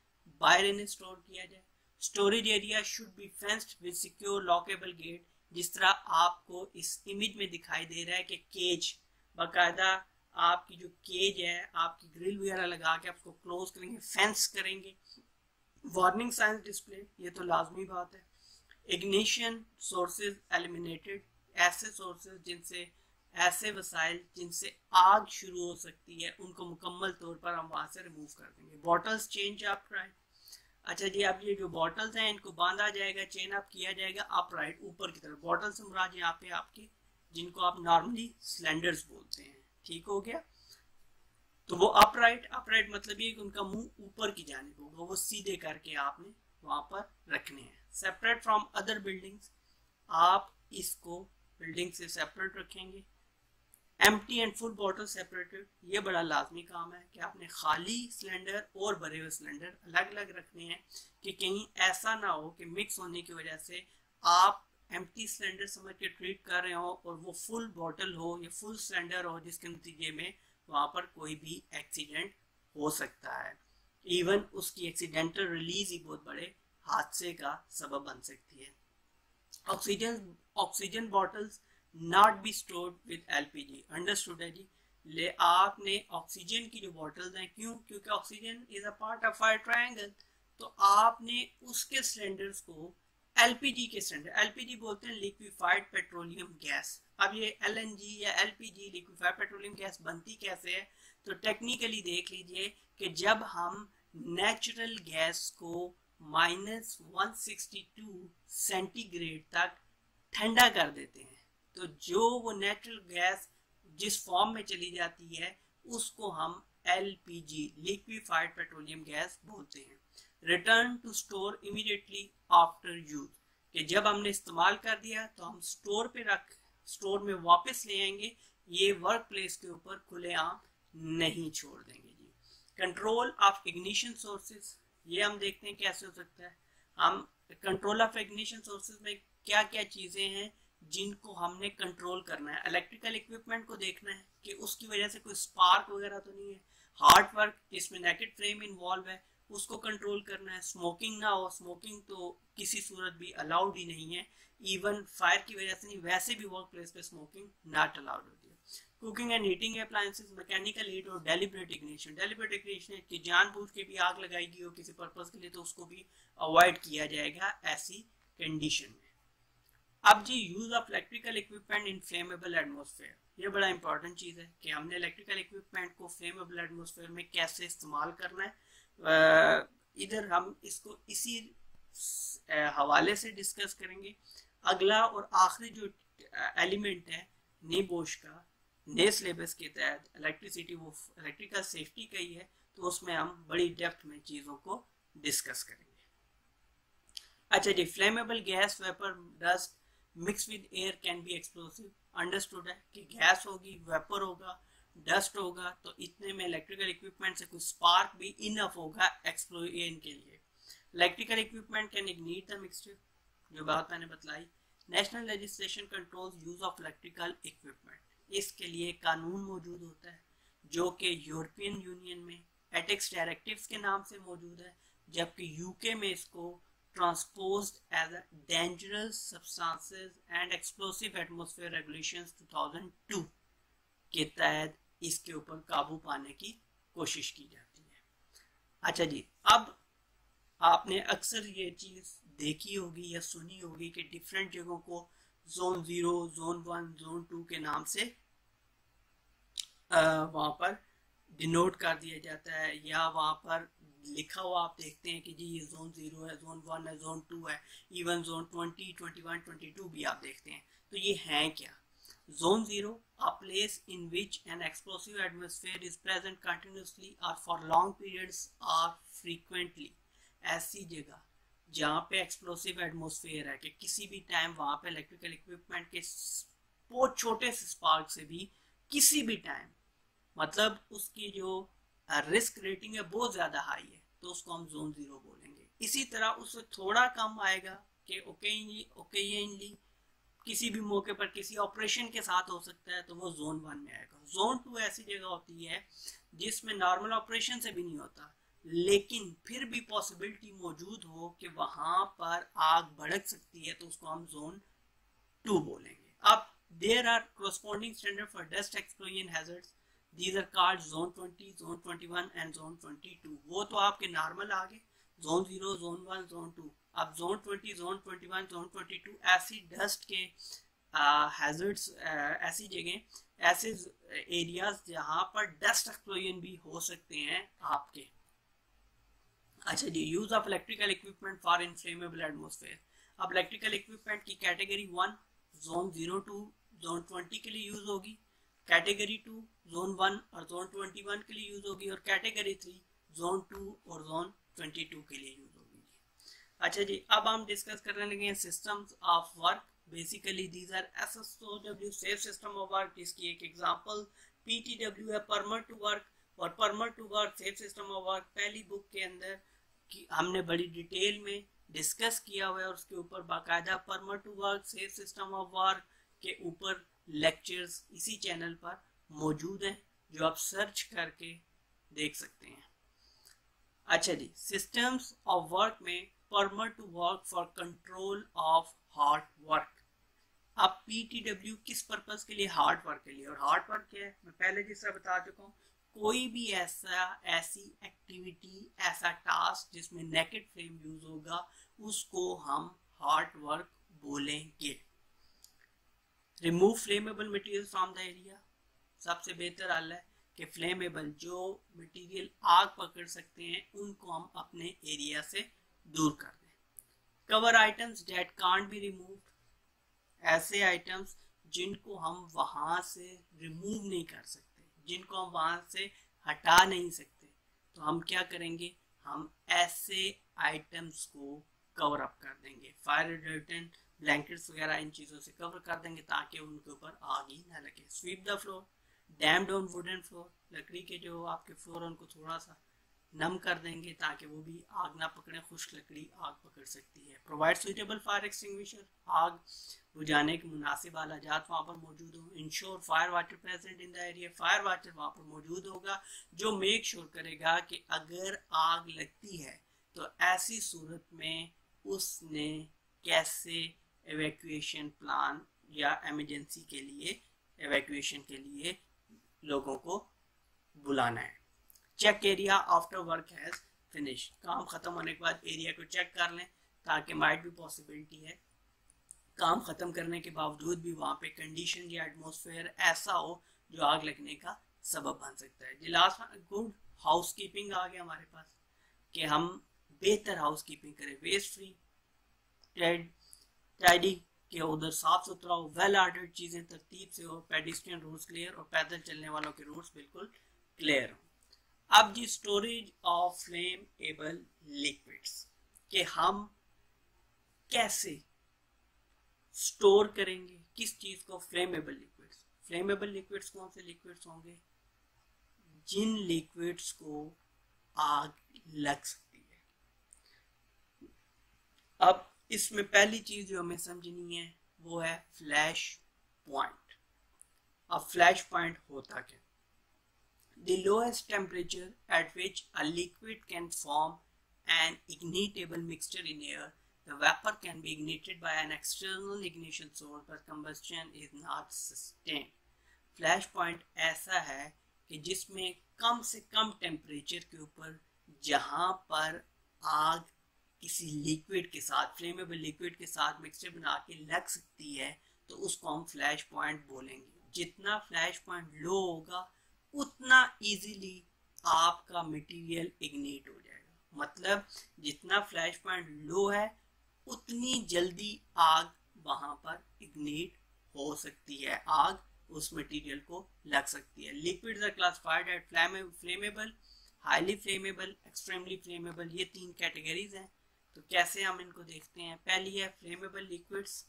Speaker 1: बाहर इन्हें स्टोर किया जाए। Storage area should be fenced with secure lockable gate, जिस तरह आपको इस इमेज में दिखाई दे रहा है कि केज, बाकायदा आपकी जो केज है आपकी ग्रिल वगैरह लगा के आपको क्लोज करेंगे, फेंस करेंगे। वार्निंग साइंस डिस्प्ले, ये तो लाजमी बात है। इग्निशन सोर्सेज एलिमिनेटेड, ऐसे सोर्सेज जिनसे ऐसे वसाइल जिनसे आग शुरू हो सकती है उनको मुकम्मल तौर पर हम वहां से रिमूव कर देंगे। बॉटल्स चेंज अपराइट, अच्छा जी, अब ये जो बॉटल्स हैं इनको बांधा जाएगा, चेन अप किया जाएगा अपराइट ऊपर की तरफ। बॉटल से मुराद यहाँ पे आपके जिनको आप नॉर्मली सिलेंडर्स बोलते हैं, ठीक हो गया। तो वो अपराइट मतलब ये कि उनका मुंह ऊपर की जानिब होगा, वो सीधे करके आपने वहां पर रखने हैं। सेपरेट फ्रॉम अदर बिल्डिंग्स, आप इसको बिल्डिंग से सेपरेट रखेंगे। Empty and full bottle separated, ये बड़ा लाजमी काम है कि आपने खाली सिलेंडर और भरे हुए सिलेंडर अलग अलग रखने हैं, कि कहीं ऐसा ना हो कि मिक्स होने की वजह से आप एम्प्टी सिलेंडर समझ के ट्रीट कर रहे हो और वो फुल बॉटल हो या फुल सिलेंडर हो, जिसके नतीजे में वहाँ पर कोई भी एक्सीडेंट हो सकता है। इवन उसकी एक्सीडेंटल रिलीज ही बहुत बड़े हादसे का सबब बन सकती है। Oxygen bottles not be stored with LPG, understood है जी। ले आपने ऑक्सीजन की जो बॉटल्स हैं, क्योंकि oxygen is a part of fire triangle, तो आपने उसके सिलेंडर्स को LPG के सिलेंडर, LPG बोलते हैं लिक्विफाइड पेट्रोलियम गैस। अब ये LNG या LPG लिक्विफाइड पेट्रोलियम गैस बनती कैसे है, तो टेक्निकली देख लीजिए कि जब हम नेचुरल गैस को -162 सेंटीग्रेड तक ठंडा कर देते हैं, तो जो वो नेचुरल गैस जिस फॉर्म में चली जाती है उसको हम LPG लिक्विफाइड पेट्रोलियम गैस बोलते हैं। Return to store immediately after use, कि जब हमने इस्तेमाल कर दिया तो हम स्टोर में वापस ले आएंगे, ये वर्क प्लेस के ऊपर खुलेआम नहीं छोड़ देंगे जी। कंट्रोल ऑफ इग्निशन सोर्सेज, ये हम देखते हैं कैसे हो सकता है। हम कंट्रोल ऑफ इग्निशन सोर्सेज में क्या क्या चीजें हैं जिनको हमने कंट्रोल करना है। इलेक्ट्रिकल इक्विपमेंट को देखना है कि उसकी वजह से कोई स्पार्क वगैरह तो नहीं है। हार्ड वर्क जिसमें नेकेड फ्रेम इन्वॉल्व है उसको कंट्रोल करना है। स्मोकिंग ना हो, स्मोकिंग तो किसी सूरत भी अलाउड ही नहीं है, इवन फायर की वजह से नहीं, वैसे भी वर्क प्लेस पे स्मोकिंग नॉट अलाउड होती है। Cooking and heating appliances, mechanical heat और डेलिब्रेट इग्निशन। डेलिब्रेट इग्निशन कि जानबूझ के भी आग लगाई गई हो किसी पर्पस के लिए तो उसको भी अवॉइड किया जाएगा ऐसी कंडीशन में। अब जी use of electrical equipment in flammable atmosphere, ये बड़ा इंपॉर्टेंट चीज़ है कि हमने इलेक्ट्रिकल इक्विपमेंट को फ्लेमेबल एटमॉस्फेयर में कैसे इस्तेमाल करना है। इधर हम इसको इसी हवाले से डिस्कस करेंगे। अगला और आखिरी जो एलिमेंट है नीबोश का, नए सिलेबस के तहत इलेक्ट्रिसिटी वो इलेक्ट्रिकल सेफ्टी का ही है, तो उसमें हम बड़ी डेप्थ में चीज़ों को डिस्कस करेंगे। अच्छा जी, flammable gas, vapour, dust mix with air can be explosive. Understood है कि गैस होगी, वेपर होगा, डस्ट होगा, तो इतने में इलेक्ट्रिकल इक्विपमेंट से कुछ स्पार्क भी इनफ होगा एक्सप्लोजन के लिए। Electrical equipment can ignite the mixture, जो बात मैंने बतलाई। National legislation controls use of electrical equipment, इसके लिए कानून मौजूद होता है जो कि यूरोपियन यूनियन में एथिक्स डायरेक्टिव्स के नाम से मौजूद है, जबकि यूके में इसको transposed as a dangerous substances and explosive atmosphere regulations 2002 के तहत इसके ऊपर काबू पाने की कोशिश की जाती है। अच्छा जी, अब आपने अक्सर ये चीज़ देखी होगी या सुनी होगी कि डिफरेंट जगहों को जोन 0, जोन 1, जोन 2 के नाम से वहाँ पर डिनोट कर दिया जाता है, या वहाँ पर लिखा हुआ आप देखते हैं कि जी ये जोन 0 है, जोन 1 है, जोन 2 है, इवन जोन 20, 21, 22 भी आप देखते हैं। तो ये हैं क्या? Zone 0, a place in which an explosive atmosphere is present continuously or for long periods or frequently। ऐसी जगह जहाँ पे एक्सप्लोसिव एटमॉस्फेयर है कि किसी भी टाइम वहाँ पे इलेक्ट्रिकल इक्विपमेंट के बहुत छोटे से स्पार्क से भी किसी भी टाइम, मतलब उसकी जो रिस्क रेटिंग है बहुत ज़्यादा हाई है, तो उसको हम जोन 0 बोलेंगे। इसी तरह उससे थोड़ा कम आएगा कि ओकेजनली किसी भी मौके पर किसी ऑपरेशन के साथ हो सकता है, तो वो जोन 1 में आएगा। जोन 2 ऐसी जगह होती है जिसमें नॉर्मल ऑपरेशन से भी नहीं होता, लेकिन फिर भी पॉसिबिलिटी मौजूद हो कि वहां पर आग भड़क सकती है, तो उसको हम जोन 2 बोलेंगे। अब there are corresponding standard for dust explosion hazards, these are called zone 20, zone 21 and zone 22। वो तो आपके नॉर्मल आ गए, जोन 0, जोन 1, जोन 2। अब जोन 20, जोन 21, जोन 22 ऐसी डस्ट के हैजर्ड्स, ऐसी जगह, ऐसे एरियाज जहां पर डस्ट एक्सप्लोजन भी हो सकते हैं आपके। अच्छा जी, use of electrical equipment for inflammable atmosphere. अब इलेक्ट्रिकल इक्विपमेंट की कैटेगरी 1 जोन 0 टू जोन 20 के लिए यूज होगी, कैटेगरी 2 जोन 1 और जोन 21 के लिए यूज होगी, और कैटेगरी 3 जोन 2 और जोन 22 के लिए यूज होगी। अच्छा जी, अब हम डिस्कस करने लगे हैं systems of work. Basically these are SSOW, safe system of work, जिसकी एक एग्जांपल PTW है, परमिट टू वर्क। और permit to work, safe system of work पहली बुक के अंदर हमने बड़ी डिटेल में डिस्कस किया हुआ है, और उसके ऊपर बाकायदा permit to work, safe system of work के ऊपर लेक्चर्स इसी चैनल पर मौजूद हैं, जो आप सर्च करके देख सकते हैं। अच्छा जी, सिस्टम्स ऑफ वर्क में permit to work for control of hard work. अब PTW किस पर्पस के लिए? हार्ड वर्क के लिए। और हार्ड वर्क क्या है? मैं पहले जिस तरह बता चुका हूँ, कोई भी ऐसी एक्टिविटी, ऐसा टास्क जिसमें नेकेड फ्लेम यूज होगा, उसको हम हार्ड वर्क बोलेंगे। Remove flammable material from the area, सबसे बेहतर हल है कि फ्लेमेबल जो मटेरियल आग पकड़ सकते हैं उनको हम अपने एरिया से दूर कर दें। Cover items date can't be removed, ऐसे आइटम्स जिनको हम वहां से रिमूव नहीं कर सकते, जिनको हम वहां से हटा नहीं सकते, तो हम क्या करेंगे? हम ऐसे आइटम्स को कवर अप कर देंगे, फायर रिटर्डेंट ब्लैंकेट्स वगैरह इन चीज़ों से कवर कर देंगे ताकि उनके ऊपर आग ही ना लगे। Sweep the floor, dam down wooden floor, लकड़ी के जो आपके फ्लोर उनको थोड़ा सा नम कर देंगे ताकि वो भी आग ना पकड़े, खुश्क लकड़ी आग पकड़ सकती है। प्रोवाइड सुइटेबल फायर एक्सटिंग्विशर, आग बुझाने के मुनासिब आलाजात वहाँ पर मौजूद हो। Ensure fire water present in the area, fire water वहाँ पर मौजूद होगा जो मेक श्योर करेगा कि अगर आग लगती है तो ऐसी सूरत में उसने कैसे एवैक्यूएशन प्लान या इमरजेंसी के लिए एवैक्यूएशन के लिए लोगों को बुलाना है। Check area after work has finish, काम खत्म होने के बाद एरिया को चेक कर लें, ताकि माइट भी पॉसिबिलिटी है काम खत्म करने के बावजूद भी वहाँ पे कंडीशन या एटमॉस्फेयर ऐसा हो जो आग लगने का सबब बन सकता है। जी लास्ट गुड हाउस कीपिंग आ गया हमारे पास, कि हम बेहतर हाउस कीपिंग करें, वेस्ट फ्री, टाइडी, कि उधर साफ सुथरा हो, वेल ऑर्डर्ड चीजें तरतीब से हो, पेडिस्ट्रियन रूट्स क्लियर और पैदल चलने वालों के रूट्स बिल्कुल क्लियर हो। अब जी स्टोरेज ऑफ फ्लेमेबल लिक्विड्स, कि हम कैसे स्टोर करेंगे किस चीज को, फ्लेमेबल लिक्विड्स। फ्लेमेबल लिक्विड्स कौन से लिक्विड्स होंगे? जिन लिक्विड्स को आग लग सकती है। अब इसमें पहली चीज जो हमें समझनी है वो है फ्लैश पॉइंट। अब फ्लैश पॉइंट होता क्या? The lowest temperature at which a liquid can form an ignitable mixture in air, the vapor can be ignited by an external ignition source, but combustion is not sustained. Flash point ऐसा है कि जिसमें कम से कम टेम्परेचर के ऊपर जहां पर आग किसी लिक्विड के साथ, फ्लेमेबल लिक्विड के साथ मिक्सचर बना के लग सकती है, तो उसको हम फ्लैश पॉइंट बोलेंगे। जितना फ्लैश पॉइंट लो होगा उतना इजीली आपका मटेरियल इग्निट हो जाएगा। मतलब जितना फ्लैश पॉइंट लो है उतनी जल्दी आग वहां पर इग्निट हो सकती है, आग उस मटेरियल को लग सकती है। Liquids are classified at flammable, highly flammable, extremely flammable, ये तीन कैटेगरीज हैं। तो कैसे हम इनको देखते हैं? पहली है फ्लेमेबल लिक्विड्स,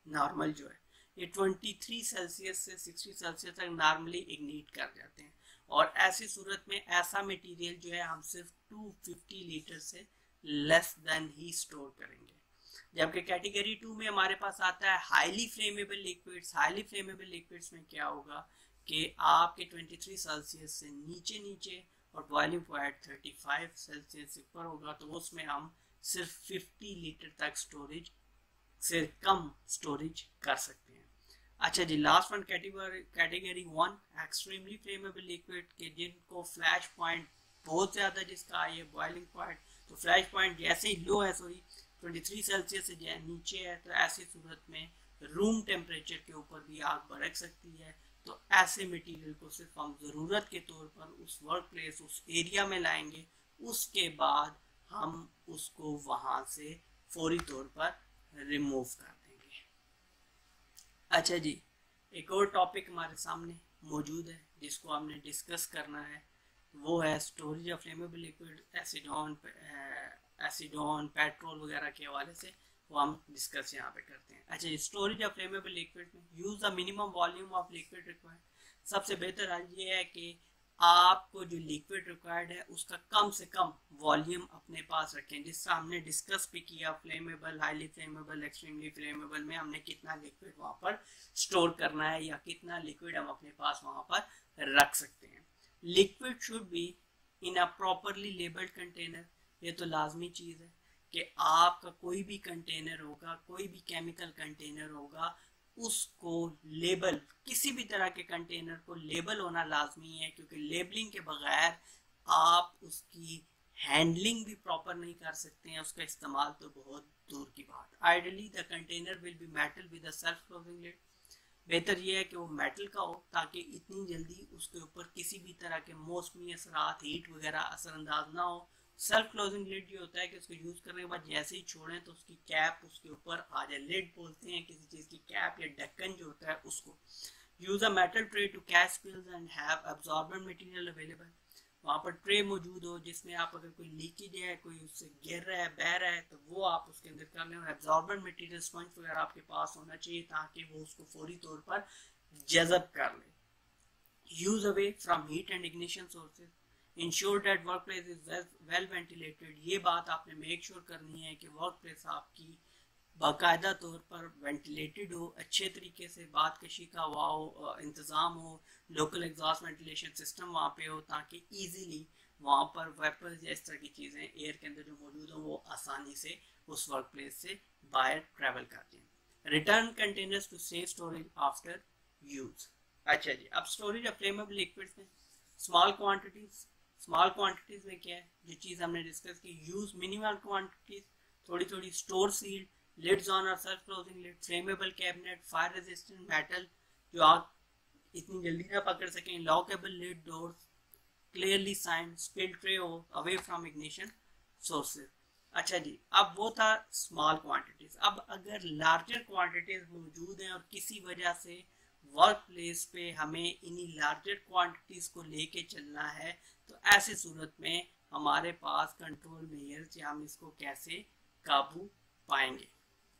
Speaker 1: नॉर्मल जो है ये 23 सेल्सियस से 60 सेल्सियस तक नॉर्मली इग्निट कर जाते हैं, और ऐसी सूरत में ऐसा मटेरियल जो है हम सिर्फ 250 लीटर से लेस देन ही स्टोर करेंगे। जबकि कैटेगरी 2 में हमारे पास आता है highly flammable liquids. Highly flammable liquids में क्या होगा कि आपके 23 सेल्सियस से नीचे और बॉइलिंग पॉइंट 35 सेल्सियस से ऊपर होगा, तो उसमें हम सिर्फ 50 लीटर तक स्टोरेज से कम स्टोरेज कर सकते हैं। अच्छा जी, last one category 1 extremely flammable liquid, के जिनको फ्लैश पॉइंट बहुत ज्यादा जिसका है बॉइलिंग पॉइंट, तो फ्लैश पॉइंट जैसे ही लो है 23 सेल्सियस से नीचे है, तो ऐसी सूरत में रूम टेम्परेचर के ऊपर भी आग भड़क सकती है। तो ऐसे मटेरियल को सिर्फ हम ज़रूरत के तौर पर उस वर्क प्लेस, उस एरिया में लाएंगे, उसके बाद हम उसको वहाँ से फौरी तौर पर रिमूव कर देंगे। अच्छा जी, एक और टॉपिक हमारे सामने मौजूद है जिसको हमने डिस्कस करना है, वो है storage of flammable liquid, acetone, petrol वगैरह के हवाले से वो हम डिस्कस यहाँ पे करते हैं। अच्छा, स्टोरेज ऑफ फ्लेमेबल लिक्विड में use the minimum volume of liquid required. सबसे बेहतर हाल ये है कि आपको जो लिक्विड रिक्वायर्ड है उसका कम से कम वॉल्यूम अपने पास रखें, जिससे हमने डिस्कस भी किया flammable, highly flammable, extremely flammable में हमने कितना लिक्विड वहाँ पर स्टोर करना है या कितना लिक्विड हम अपने पास वहाँ पर रख सकते हैं। Liquid should be in a properly labelled container. ये तो लाजमी चीज़ है कि आपका कोई भी कंटेनर होगा, कोई भी केमिकल कंटेनर होगा, उसको लेबल, किसी भी तरह के कंटेनर को लेबल होना लाजमी है, क्योंकि लेबलिंग के बगैर आप उसकी हैंडलिंग भी प्रॉपर नहीं कर सकते हैं, उसका इस्तेमाल तो बहुत दूर की बात। Ideally the container will be metal with a self closing lid. बेहतर यह है कि वो मेटल का हो ताकि इतनी जल्दी उसके ऊपर किसी भी तरह के मौसमी असरात, हीट वगैरह असरअंदाज ना हो। सेल्फ क्लोजिंग लिड ये होता है कि उसको यूज करने के बाद जैसे ही छोड़ें तो उसकी कैप उसके ऊपर आ जाए। लिड बोलते हैं किसी चीज की कैप या ढक्कन जो होता है उसको। Use a metal tray to catch spills and have absorbent material available. वहाँ पर ट्रे मौजूद हो जिसमें आप अगर कोई लीकेज है, कोई उससे गिर रहा है, बह रहा है, तो वो आप उसके अंदर कर लें। और एब्जॉर्बेंट मटेरियल स्पंज वगैरह आपके पास होना चाहिए ताकि वो उसको फौरी तौर पर जज़ब कर ले। Use away from heat and ignition sources. Ensure that work place is well ventilated. ये बात आपने मेक श्योर करनी है कि वर्क प्लेस आपकी बाकायदा तौर पर वेंटिलेटेड हो, अच्छे तरीके से बात कशी का हुआ इंतज़ाम हो, लोकल एग्जॉस्ट वेंटिलेशन सिस्टम वहाँ पे हो ताकि इजीली वहाँ पर वेपर्स या इस तरह की चीज़ें एयर के अंदर जो मौजूद हो वो आसानी से उस वर्क प्लेस से बाहर ट्रैवल कर दें। Return containers to safe storage after use. अच्छा जी, अब स्टोरेज ऑफ फ्लेमेबल लिक्विड्स में स्मॉल क्वांटिटीज में क्या है, जो चीज़ हमने डिस्कस की, यूज मिनिमल क्वांटिटीज, थोड़ी थोड़ी, स्टोर सील्ड, लिड्स ऑन और self closing lid, flammable cabinet, fire resistant metal जो आग इतनी जल्दी ना पकड़ सकें, lockable lid doors, clearly signed, spill tray away from ignition sources. अच्छा जी, अब वो था स्मॉल क्वांटिटीज। अब अगर लार्जर क्वांटिटीज मौजूद हैं और किसी वजह से वर्क प्लेस पे हमें इन्हीं लार्जर क्वांटिटीज को लेके चलना है, तो ऐसी सूरत में हमारे पास कंट्रोल मेजर्स या हम इसको कैसे काबू पाएंगे।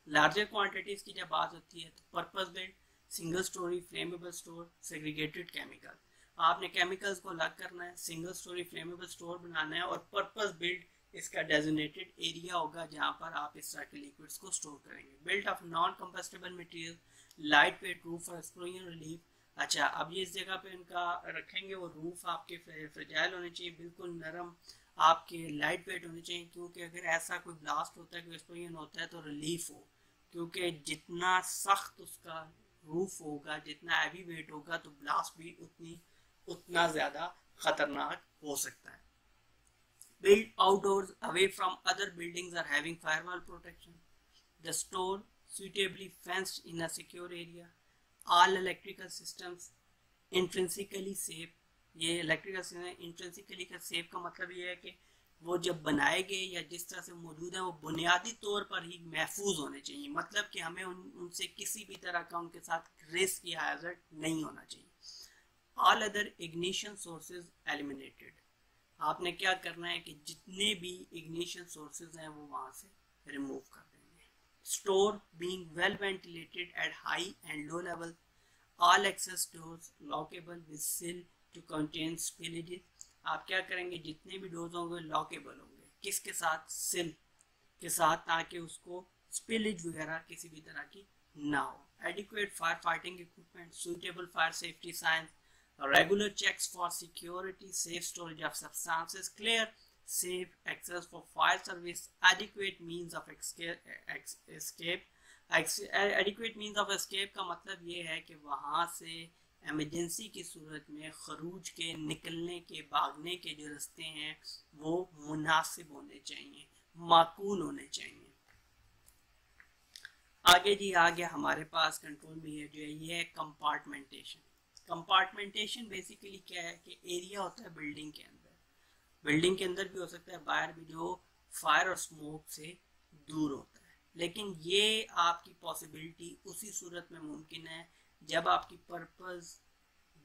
Speaker 1: लार्जर क्वांटिटीज की जब बात होती है तो purpose build, single storey flammable store, segregated chemical, आपने केमिकल्स को अलग करना है, सिंगल स्टोरी फ्लेमेबल स्टोर बनाना है, और पर्पस बिल्ड इसका डेजिग्नेटेड एरिया होगा जहां पर आप इस तरह के लिक्विड्स को स्टोर करेंगे। Built of non combustible material, light weight roof for explosion relief. अच्छा, अब ये इस जगह पे इनका रखेंगे, वो रूफ आपके फ्रेजाइल होने चाहिए, बिल्कुल नरम, आपके लाइट वेट होने चाहिए, क्योंकि अगर ऐसा कोई ब्लास्ट होता है, कोई एक्सप्लोजन होता है तो रिलीफ हो, क्योंकि जितना सख्त उसका रूफ होगा, जितना हैवी वेट होगा, तो ब्लास्ट भी उतना ज़्यादा खतरनाक हो सकता है। Build outdoors away from other buildings or having firewall protection. The store suitably fenced in a secure area. All electrical systems intrinsically safe. ये इलेक्ट्रिकल सिस्टम इंट्रिंसिकली का सेफ का मतलब ये है कि वो जब बनाए गए या जिस तरह से मौजूद है वो बुनियादी तौर पर ही महफूज होने चाहिए, मतलब कि हमें उनसे किसी भी तरह का उनके साथ रिस्क या हैजर्ड नहीं होना चाहिए। All other ignition sources eliminated, आपने क्या करना है कि जितने भी इग्निशन सोर्सेज हैं वो वहां से रिमूव कर देंगे। Store being well ventilated at high and low level, all access doors lockable with sill to contain spillages, आप क्या करेंगे, जितने भी डोर्स होंगे लॉकेबल होंगे, किसके साथ, सिल के साथ, ताकि उसको स्पिलेज वगैरह किसी भी तरह की ना हो। Adequate fire fighting equipment, suitable fire safety science, regular checks for security, safe storage of substances, clear safe access for fire service, adequate means of escape। adequate means of escape का मतलब ये है कि वहाँ से एमरजेंसी की सूरत में खरूज के, निकलने के, भागने के जो रास्ते हैं वो मुनासिब होने चाहिए, माकूल होने चाहिए। आगे जी, आगे हमारे पास कंट्रोल में है जो है ये है कंपार्टमेंटेशन। कंपार्टमेंटेशन बेसिकली क्या है कि एरिया होता है बिल्डिंग के अंदर भी हो सकता है, बाहर भी, जो फायर और स्मोक से दूर होता है, लेकिन ये आपकी पॉसिबिलिटी उसी सूरत में मुमकिन है जब आपकी पर्पस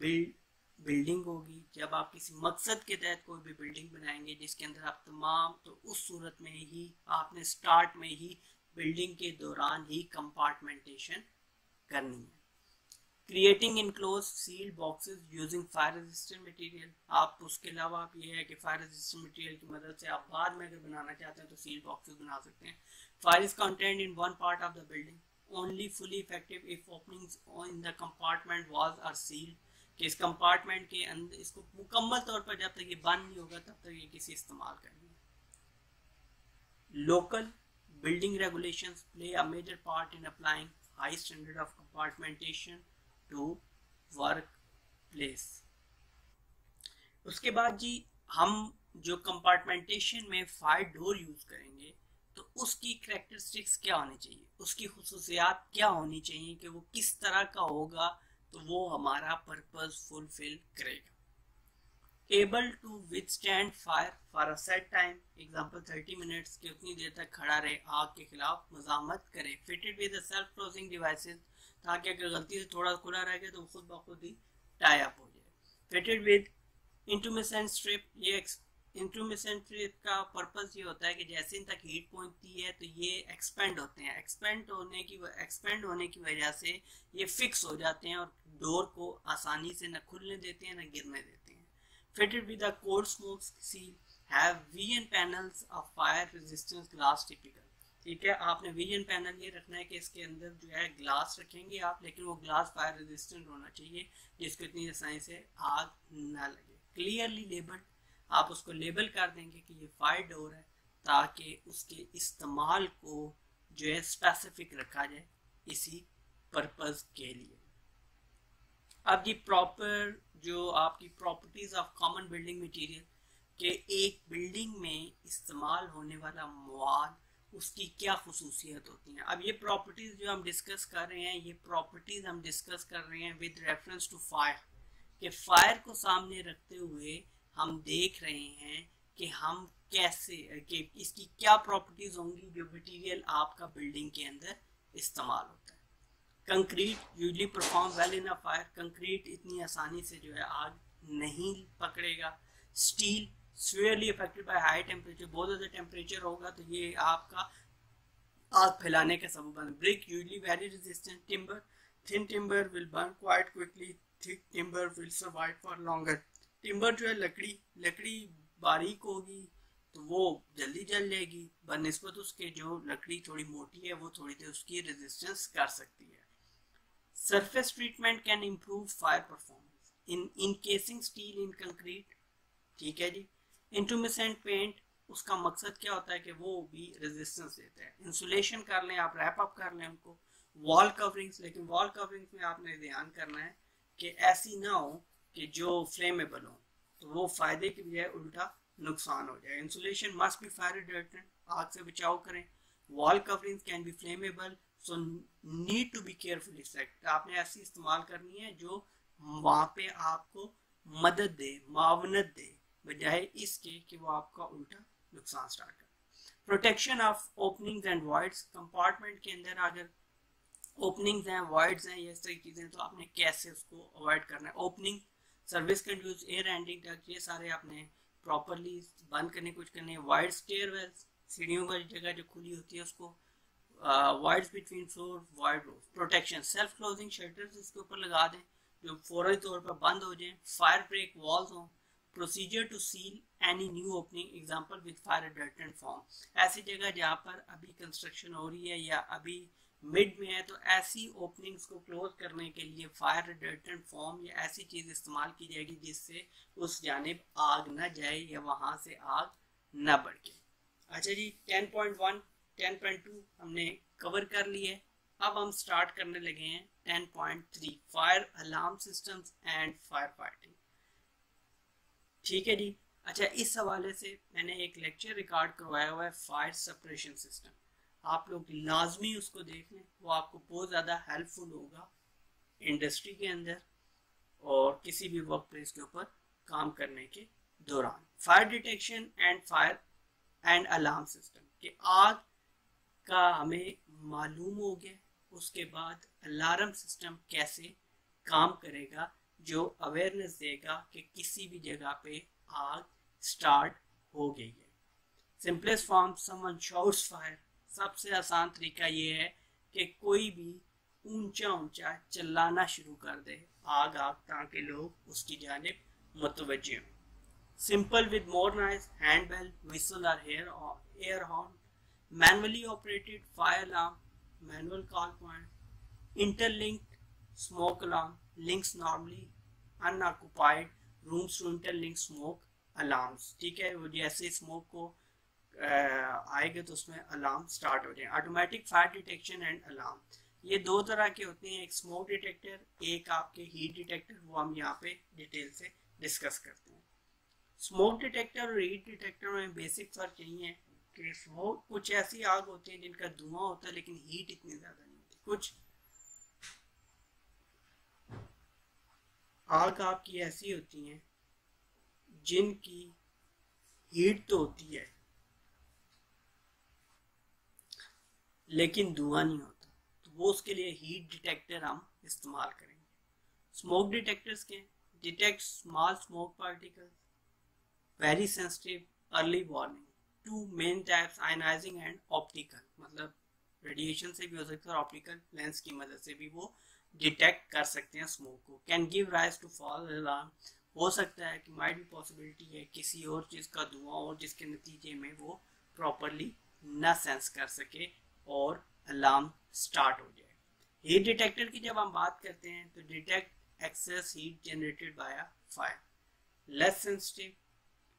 Speaker 1: बिल्डिंग होगी, जब आप किसी मकसद के तहत कोई भी बिल्डिंग बनाएंगे जिसके अंदर आप तमाम, तो उस सूरत में ही आपने स्टार्ट में ही बिल्डिंग के दौरान ही कंपार्टमेंटेशन करनी है। Creating enclose sealed boxes using fire resistant material, आप उसके अलावा आप ये है कि फायर रेजिस्टेंट मटेरियल की मदद से आप बाद में अगर बनाना चाहते हैं तो सील्ड बॉक्सेस बना सकते हैं। Fire is content in one part of the building, only fully effective if openings in the compartment walls are sealed, कि इस कंपार्टमेंट के अंदर इसको मुकम्मल तौर पर जब तक ये बंद नहीं होगा तब तक ये किसी इस्तेमाल करेंगे। Local building regulations play a major part in applying high standard of compartmentation to workplace. उसके बाद जी, हम जो कंपार्टमेंटेशन में फायर डोर यूज करेंगे तो उसकी करैक्टरिस्टिक्स क्या होनी चाहिए, उसकी खुसूसियात क्या होनी चाहिए कि वो किस तरह का होगा तो वो हमारा पर्पस फुलफिल करेगा। Able to withstand fire for a set time, example 30 minutes के उतनी देर तक खड़ा रहे, आग के खिलाफ मजामत करे। Fitted with self closing devices, ताकि अगर गलती से थोड़ा खुला रह गया तो खुद ब खुद ही टाई अप हो जाए। फिटेड विद इंटरमिटेंट स्ट्रिप, ये इंटरमिटेंट स्ट्रिप का पर्पस ये होता है कि जैसे इन तक हीट पहुंचती है तो ये एक्सपेंड होते हैं, एक्सपेंड होने की वजह से ये फिक्स हो जाते हैं और डोर को आसानी से न खुलने देते हैं न गिरने देते हैं। Fitted with a cold smoke seal, have vision panels of fire resistance glass typical, ठीक है, आपने विजन पैनल ये रखना है कि इसके अंदर जो है ग्लास रखेंगे आप, लेकिन वो ग्लास फायर रेजिस्टेंट होना चाहिए जिसको इतनी आसानी से आग ना लगे। क्लियरली लेबल्ड, आप उसको लेबल कर देंगे कि ये फायर डोर है ताकि उसके इस्तेमाल को जो है स्पेसिफिक रखा जाए इसी पर्पस के लिए। अब जी प्रॉपर जो आपकी properties of common building material के एक बिल्डिंग में इस्तेमाल होने वाला मवाद उसकी क्या खसूसियत होती हैं। अब ये प्रॉपर्टीज जो हम डिस्कस कर रहे हैं, ये प्रॉपर्टीज हम डिस्कस कर रहे हैं विद रेफरेंस टू फायर, कि फायर को सामने रखते हुए हम देख रहे हैं कि हम कैसे कि इसकी क्या प्रॉपर्टीज होंगी जो मटेरियल आपका बिल्डिंग के अंदर इस्तेमाल होता है। Concrete usually perform well in a fire, concrete इतनी आसानी से जो है आग नहीं पकड़ेगा। Steel severely affected by high temperature, बहुत ज़्यादा टेम्परेचर होगा तो ये आपका आग फैलाने का सबब बन। Brick usually very resistant, timber thin timber will burn quite quickly, thick timber will survive for longer. Timber जो है लकड़ी बारीक होगी तो वो जल्दी जल जाएगी, बनिस्बत उसके जो लकड़ी थोड़ी मोटी है वो थोड़ी देर उसकी रेजिस्टेंस कर सकती है। Surface treatment can improve fire performance in encasing steel in concrete, ठीक है जी। इंटुमिसेंट पेंट, उसका मकसद क्या होता है कि वो भी रेजिस्टेंस देता है। इंसुलेशन कर लें आप, रैप अप कर लें उनको। वॉल कवरिंग्स, लेकिन वॉल कवरिंग्स में आपने ध्यान करना है कि ऐसी ना हो कि जो फ्लेमेबल हो, तो वो फायदे की बजाय उल्टा नुकसान हो जाए। Insulation must be fire retardant, आग से बचाव करें। Wall coverings can be flammable, so need to be carefully select. आपने ऐसी इस्तेमाल करनी है जो वहाँ पे आपको मदद दे, मावनत दे, बजाय इसके कि वो आपका उल्टा नुकसान स्टार्ट करे। Protection of openings and voids, compartment के अंदर अगर ओपनिंग्स हैं, वॉइड्स हैं, ये सारी चीज़ें, तो आपने कैसे उसको अवॉइड करना है। Opening, service conduits, air handling duct, ये सारे आपने प्रॉपरली बंद करने कुछ करने। वाइड स्टेयरवेल्स, सीढ़ियों का जगह जो खुली होती है उसको, वाइड्स बिटवीन फ्लोर, वाइड रोज। प्रोटेक्शन, सेल्फ क्लोजिंग शटर्स इसके ऊपर लगा दें जो फौरी तौर पर बंद हो जाए। फायर ब्रेक वॉल्स हों। Procedure to seal any new opening, example with fire retardant foam, ऐसी जगह जहाँ पर अभी कंस्ट्रक्शन हो रही है या अभी मिड में है तो ऐसी ओपनिंग्स को क्लोज करने के लिए फायर रिटर्डेंट फॉर्म या ऐसी चीज़ इस्तेमाल की जाएगी जिससे उस जानिब आग न जाए या वहाँ से आग न बढ़े। अच्छा जी, 10.1 10.2 हमने कवर कर लिए। अब हम स्टार्ट करने लगे हैं 10.3, fire alarm systems and fire fighting, ठीक है जी। अच्छा, इस हवाले से मैंने एक लेक्चर रिकॉर्ड करवाया हुआ है, फायर सेपरेशन सिस्टम, आप लोग लाजमी उसको देख लें, वो आपको बहुत ज़्यादा हेल्पफुल होगा इंडस्ट्री के अंदर और किसी भी वर्क प्लेस के ऊपर काम करने के दौरान। Fire detection and fire and alarm system, कि आग का हमें मालूम हो गया, उसके बाद अलार्म सिस्टम कैसे काम करेगा जो अवेयरनेस देगा कि किसी भी जगह पे आग स्टार्ट हो गई है। Simplest form, someone shouts fire, सबसे आसान तरीका ये है कि कोई भी ऊंचा ऊंचा चिल्लाना शुरू कर दे आग आग, ताकि लोग उसकी जानिब मुतवज्जे हों। Simple with more noise, hand bell, whistle और air horn. Manually operated fire alarm, manual call point. Interlinked smoke alarm, links normally unoccupied rooms to interlink smoke alarms, ठीक है। वो जैसे स्मोक को आएगा तो उसमें अलार्म स्टार्ट हो जाए। Automatic fire detection and alarm, ये दो तरह के होते हैं, एक स्मोक डिटेक्टर, एक आपके हीट डिटेक्टर, वो हम यहाँ पे डिटेल से डिस्कस करते हैं। स्मोक डिटेक्टर और हीट डिटेक्टर में बेसिक फर्क यही है कि स्मोक, कुछ ऐसी आग होती है जिनका धुआं होता है लेकिन हीट इतनी ज्यादा नहीं होती। कुछ आग आपकी ऐसी होती हैं जिनकी हीट तो होती है लेकिन धुआं नहीं होता, तो वो उसके लिए हीट डिटेक्टर हम इस्तेमाल करेंगे। स्मोक डिटेक्टर्स के detect small smoke particles, very sensitive, early warning. Two main types, ionising and optical, मतलब रेडिएशन से भी हो सकता है, ऑप्टिकल लेंस की मदद से भी वो डिटेक्ट कर सकते हैं स्मोक को। Can give rise to false alarm, हो सकता है कि माइट भी पॉसिबिलिटी है किसी और चीज़ का धुआं और जिसके नतीजे में वो प्रॉपरली न सेंस कर सके और अलार्म स्टार्ट हो जाए। हीट डिटेक्टर की जब हम बात करते हैं तो detect excess heat generated by fire, less sensitive,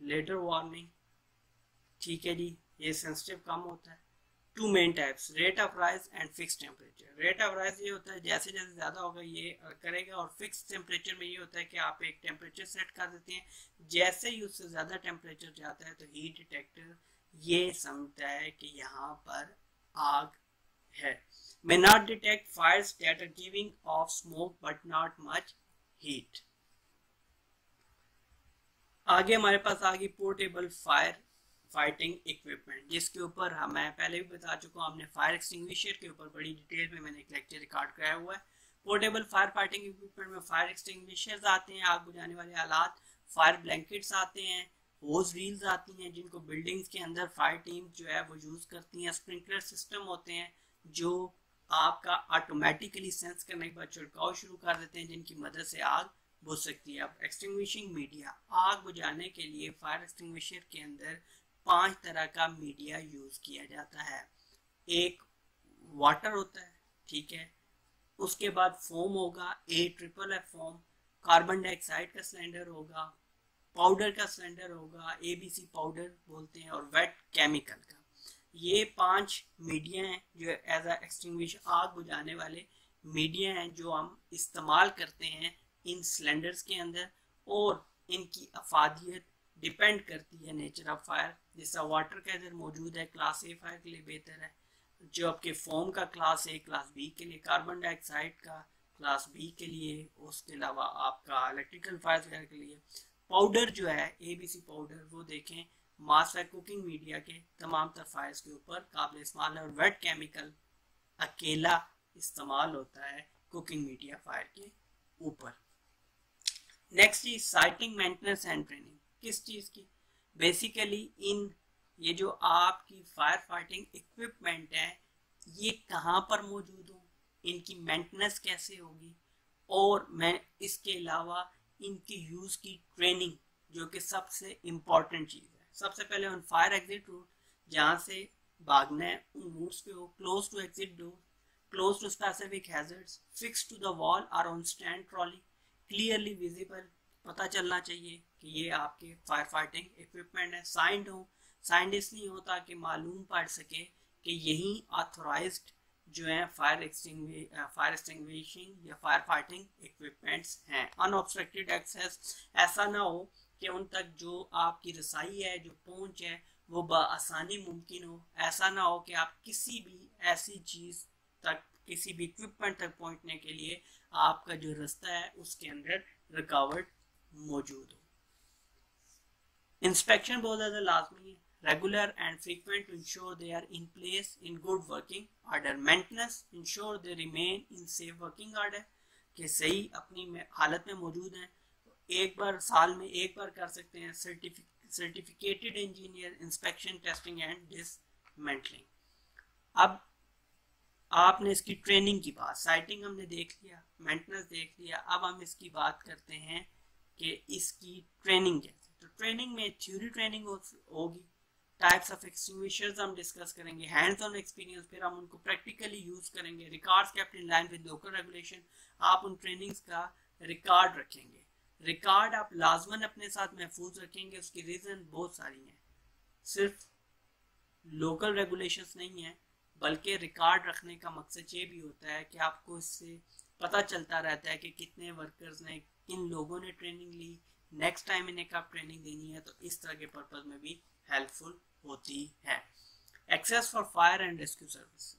Speaker 1: later warning, ठीक है जी, ये सेंसिटिव कम होता है। Two main types, rate of rise and fix temperature. Rate of rise ये होता है जैसे जैसे ज़्यादा होगा ये करेगा, और फिक्स टेम्परेचर में ये होता है कि आप एक टेम्परेचर सेट कर देते हैं, जैसे ही उससे ज़्यादा टेम्परेचर जाता है तो हीट डिटेक्टर ये समझता है कि यहाँ पर आग है। may not detect fires that are giving off smoke but not much heat। आगे हमारे पास आ गई पोर्टेबल फायर फाइटिंग इक्विपमेंट, जिसके ऊपर मैं पहले भी बता चुका हूँ, हमने फायर एक्सटिंग्विशर के ऊपर बड़ी डिटेल में मैंने एक लेक्चर रिकॉर्ड कराया हुआ है। पोर्टेबल फायर फाइटिंग इक्विपमेंट में फायर एक्सटिंग्विशर्स आते हैं, आग बुझाने वाले आलात, फायर ब्लैंकेट्स आते हैं, होज रील्स आती हैं जिनको बिल्डिंग्स के अंदर फायर टीम जो है वो यूज करती हैं, स्प्रिंकलर सिस्टम होते हैं जो आपका ऑटोमेटिकली सेंस करने के बाद छिड़काव शुरू कर देते हैं, जिनकी मदद से आग बुझ सकती है। अब एक्सटिंग्विशिंग मीडिया, आग बुझाने के लिए फायर एक्सटिंग्विशर के अंदर 5 तरह का मीडिया यूज किया जाता है। एक वाटर होता है, ठीक है, उसके बाद फोम होगा, AFFF फोम, कार्बन डाइऑक्साइड का सिलेंडर होगा, पाउडर का सिलेंडर होगा, ABC पाउडर बोलते हैं, और वेट केमिकल का। ये 5 मीडिया हैं जो एज अ एक्सटिंग्विश आग बुझाने वाले मीडिया हैं जो हम इस्तेमाल करते हैं इन सिलेंडर्स के अंदर, और इनकी अफादियत डिपेंड करती है नेचर ऑफ फायर। जैसा वाटर के अंदर मौजूद है क्लास A फायर के लिए बेहतर है, जो आपके फोम का क्लास A क्लास B के लिए, कार्बन डाइऑक्साइड का क्लास B के लिए, उसके अलावा आपका इलेक्ट्रिकल फायर वगैरह के लिए। पाउडर जो है ABC पाउडर वो देखें मास व कुकिंग मीडिया के तमाम तर फायर्स के ऊपर काबिल इस्तेमाल है, और वेट केमिकल अकेला इस्तेमाल होता है कुकिंग मीडिया फायर के ऊपर। नेक्स्ट चीज साइटिंग मेंटेनेंस एंड ट्रेनिंग, किस चीज की, बेसिकली इन ये जो आपकी फायर फाइटिंग इक्विपमेंट है ये कहाँ पर मौजूद हो, इनकी मेंटेनेंस कैसे होगी, और मैं इसके अलावा इनकी यूज की ट्रेनिंग जो कि सबसे इम्पोर्टेंट चीज है। सबसे पहले ऑन फायर एग्जिट रूट, जहाँ से भागना है उन रूट्स पे हो, close to exit door, close to specific hazards, fix to the wall और on stand trolley, clearly visible, पता चलना चाहिए कि ये आपके फायर फाइटिंग इक्विपमेंट है। साइंड हो, साइंड इसलिए हो ताकि मालूम पड़ सके कि यही ऑथोराइज्ड जो है फायर एक्सटिंग्विशिंग या फायर फाइटिंग इक्विपमेंट्स हैं। अनऑब्स्ट्रक्टेड एक्सेस, ऐसा ना हो कि उन तक जो आपकी रसाई है, जो पहुंच है, वो बआसानी मुमकिन हो। ऐसा ना हो कि आप किसी भी ऐसी चीज तक, किसी भी इक्विपमेंट तक पहुंचने के लिए आपका जो रास्ता है उसके अंदर रुकावट मौजूद हो। इंस्पेक्शन बहुत ज्यादा लाजमी है, regular and frequent to ensure they are in place in good working order. Maintenance ensure they remain in safe working order, कि सही अपनी हालत में मौजूद हैं। एक बार साल में एक बार कर सकते हैं certificated engineer inspection testing and dismantling. अब आपने इसकी ट्रेनिंग की बात, साइटिंग हमने देख लिया, मेंटेनेंस देख लिया, अब हम इसकी बात करते हैं कि इसकी ट्रेनिंग कैसे। तो ट्रेनिंग में थ्योरी ट्रेनिंग होगी, टाइप्स ऑफ एक्सटिंग्विशर्स हम डिस्कस करेंगे, हैंड्स ऑन एक्सपीरियंस, फिर हम उनको प्रैक्टिकली यूज करेंगे, records kept in line with local regulation, आप उन ट्रेनिंग्स का रिकॉर्ड रखेंगे। रिकॉर्ड आप लाजमन अपने साथ महफूज रखेंगे, उसकी रीजन बहुत सारी हैं, सिर्फ लोकल रेगुलेशंस नहीं है, बल्कि रिकॉर्ड रखने का मकसद ये भी होता है कि आपको इससे पता चलता रहता है कि कितने वर्कर्स ने, किन लोगों ने ट्रेनिंग ली, नेक्स्ट टाइम इन्हें कब ट्रेनिंग देनी है, तो इस तरह के पर्पज में भी हेल्पफुल होती है। Access for fire and rescue service,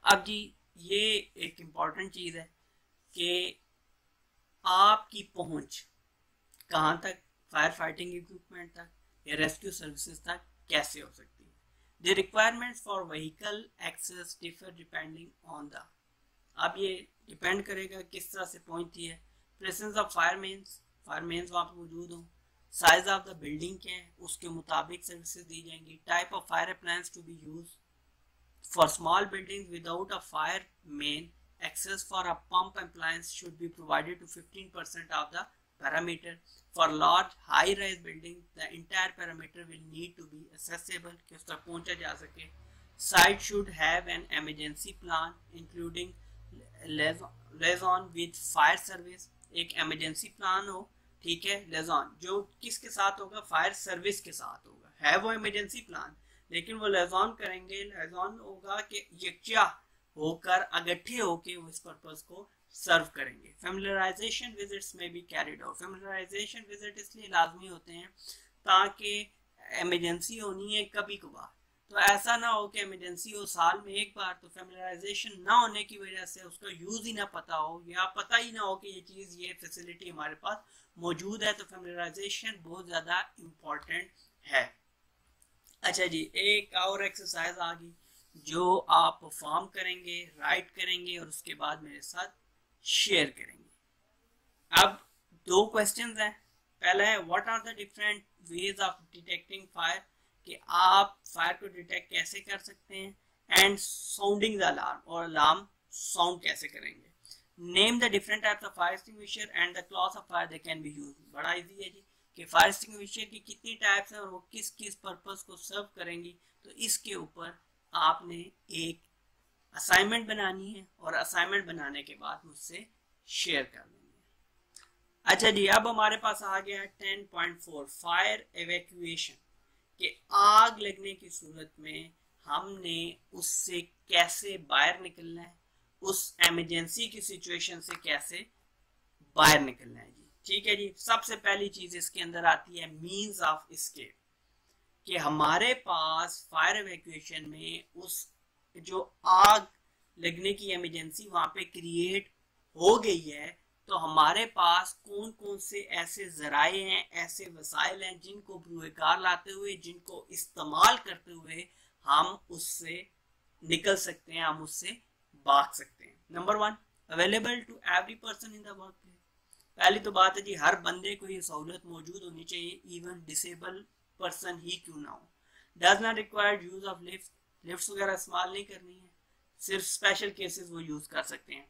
Speaker 1: अब जी ये एक इम्पॉर्टेंट चीज है कि आपकी पहुंच कहां तक, फायर फाइटिंग इक्विपमेंट तक या रेस्क्यू सर्विसेज तक कैसे हो सकती है। The requirements for vehicle access differ depending on the, अब ये डिपेंड करेगा किस तरह से पहुंचती है। प्रेजेंस ऑफ फायरमेन्स, फायरमेन्स वहाँ पे मौजूद हो, साइज ऑफ द बिल्डिंग क्या है उसके मुताबिक सर्विसेज दी जाएंगी। Type of fire appliance to be use for small buildings without a fire main, access for a pump appliance should be provided to 15% of the parameter. For large high-rise building, the entire parameter will need to be accessible, कि उस तक पहुंचा जा सके. Site should have an emergency plan including liaison with fire service. एक emergency plan हो, ठीक है, liaison जो किसके साथ होगा, फायर सर्विस के साथ होगा, है वो emergency plan, लेकिन वो लेजॉन करेंगे, लेजॉन होगा कि यकजा होकर इकट्ठे होके वो इस पर्पस को सर्व करेंगे। फेमिलराइजेशन विजिट्स में भी कैरिड आउट। फेमिलराइजेशन विजिट इसलिए लाजमी होते हैं ताकि इमरजेंसी होनी है कभी कभार, तो ऐसा ना हो कि इमरजेंसी हो साल में एक बार, तो फेमिलराइजेशन ना होने की वजह से उसका यूज ही ना पता हो या पता ही ना हो कि ये चीज़, ये फैसिलिटी हमारे पास मौजूद है, तो फेमिलराइजेशन बहुत ज़्यादा इम्पोर्टेंट है। अच्छा जी, एक और एक्सरसाइज आ गई जो आप परफॉर्म करेंगे, राइट करेंगे और उसके बाद मेरे साथ शेयर करेंगे। अब दो क्वेश्चंस हैं। पहला है what are the different ways of detecting fire, कि आप फायर को डिटेक्ट कैसे कर सकते हैं, एंड साउंडिंग द अलार्म, और अलार्म साउंड कैसे करेंगे। Name the different types of fire extinguisher and the class of fire they can be used. बड़ा इजी है जी कि फायर एक्सटिंग्विशर की कितनी टाइप्स हैं और वो किस किस पर्पस को सर्व करेंगी। तो इसके ऊपर आपने एक असाइनमेंट बनानी है और असाइनमेंट बनाने के बाद मुझसे शेयर कर लेंगे। अच्छा जी, अब हमारे पास आ गया 10.4 फायर एवैक्यूएशन, कि आग लगने की सूरत में हमने उससे कैसे बाहर निकलना है, उस इमरजेंसी की सिचुएशन से कैसे बाहर निकलना है जी। ठीक है जी, सबसे पहली चीज इसके अंदर आती है मींस ऑफ एस्केप, कि हमारे पास फायर एवैक्यूएशन में उस जो आग लगने की इमरजेंसी वहां पे क्रिएट हो गई है, तो हमारे पास कौन कौन से ऐसे जराए हैं, ऐसे वसाइल हैं जिनको बुरुकार लाते हुए, जिनको इस्तेमाल करते हुए हम उससे निकल सकते हैं, हम उससे भाग सकते हैं। Number 1, available to every person in the work place. पहली तो बात है जी, हर बंदे को ये सहूलत मौजूद होनी चाहिए, इवन डिसेबल पर्सन ही क्यों ना हो। Does not required use of lift, lift वगैरह इस्तेमाल नहीं करनी है, सिर्फ स्पेशल केसेस वो यूज कर सकते हैं।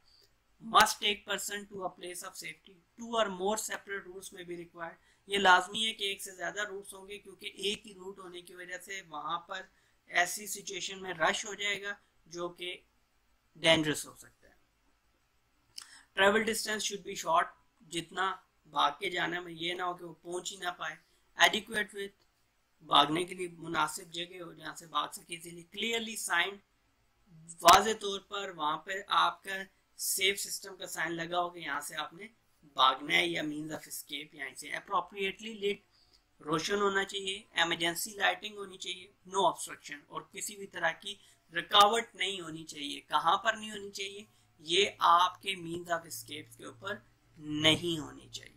Speaker 1: Must take person to a place of safety, 2 और मोर सेपरेट रूट्स में भी रिक्वायर्ड। ये लाजमी है कि एक से ज्यादा रूट्स होंगे, क्योंकि एक ही रूट होने की वजह से वहां पर ऐसी सिचुएशन में रश हो जाएगा जो कि डेंजरस हो सकता है। Travel distance should be short, जितना भाग के जाना में ये ना हो कि वो पहुंच ही ना पाए। एडिक्वेट विथ, भागने के लिए मुनासिब जगह हो जहाँ से भाग सके इजीली। क्लियरली साइन, वाज़े तौर पर वहां पर आपका सेफ सिस्टम का साइन लगा हो कि यहाँ से आपने भागना है या मीन्स ऑफ एस्केप यहाँ से। अप्रोप्रिएटली लिट, रोशन होना चाहिए। इमरजेंसी लाइटिंग होनी चाहिए। नो ऑब्स्ट्रक्शन, और किसी भी तरह की रुकावट नहीं होनी चाहिए। कहाँ पर नहीं होनी चाहिए, ये आपके मीन्स ऑफ एस्केप के ऊपर नहीं होनी चाहिए।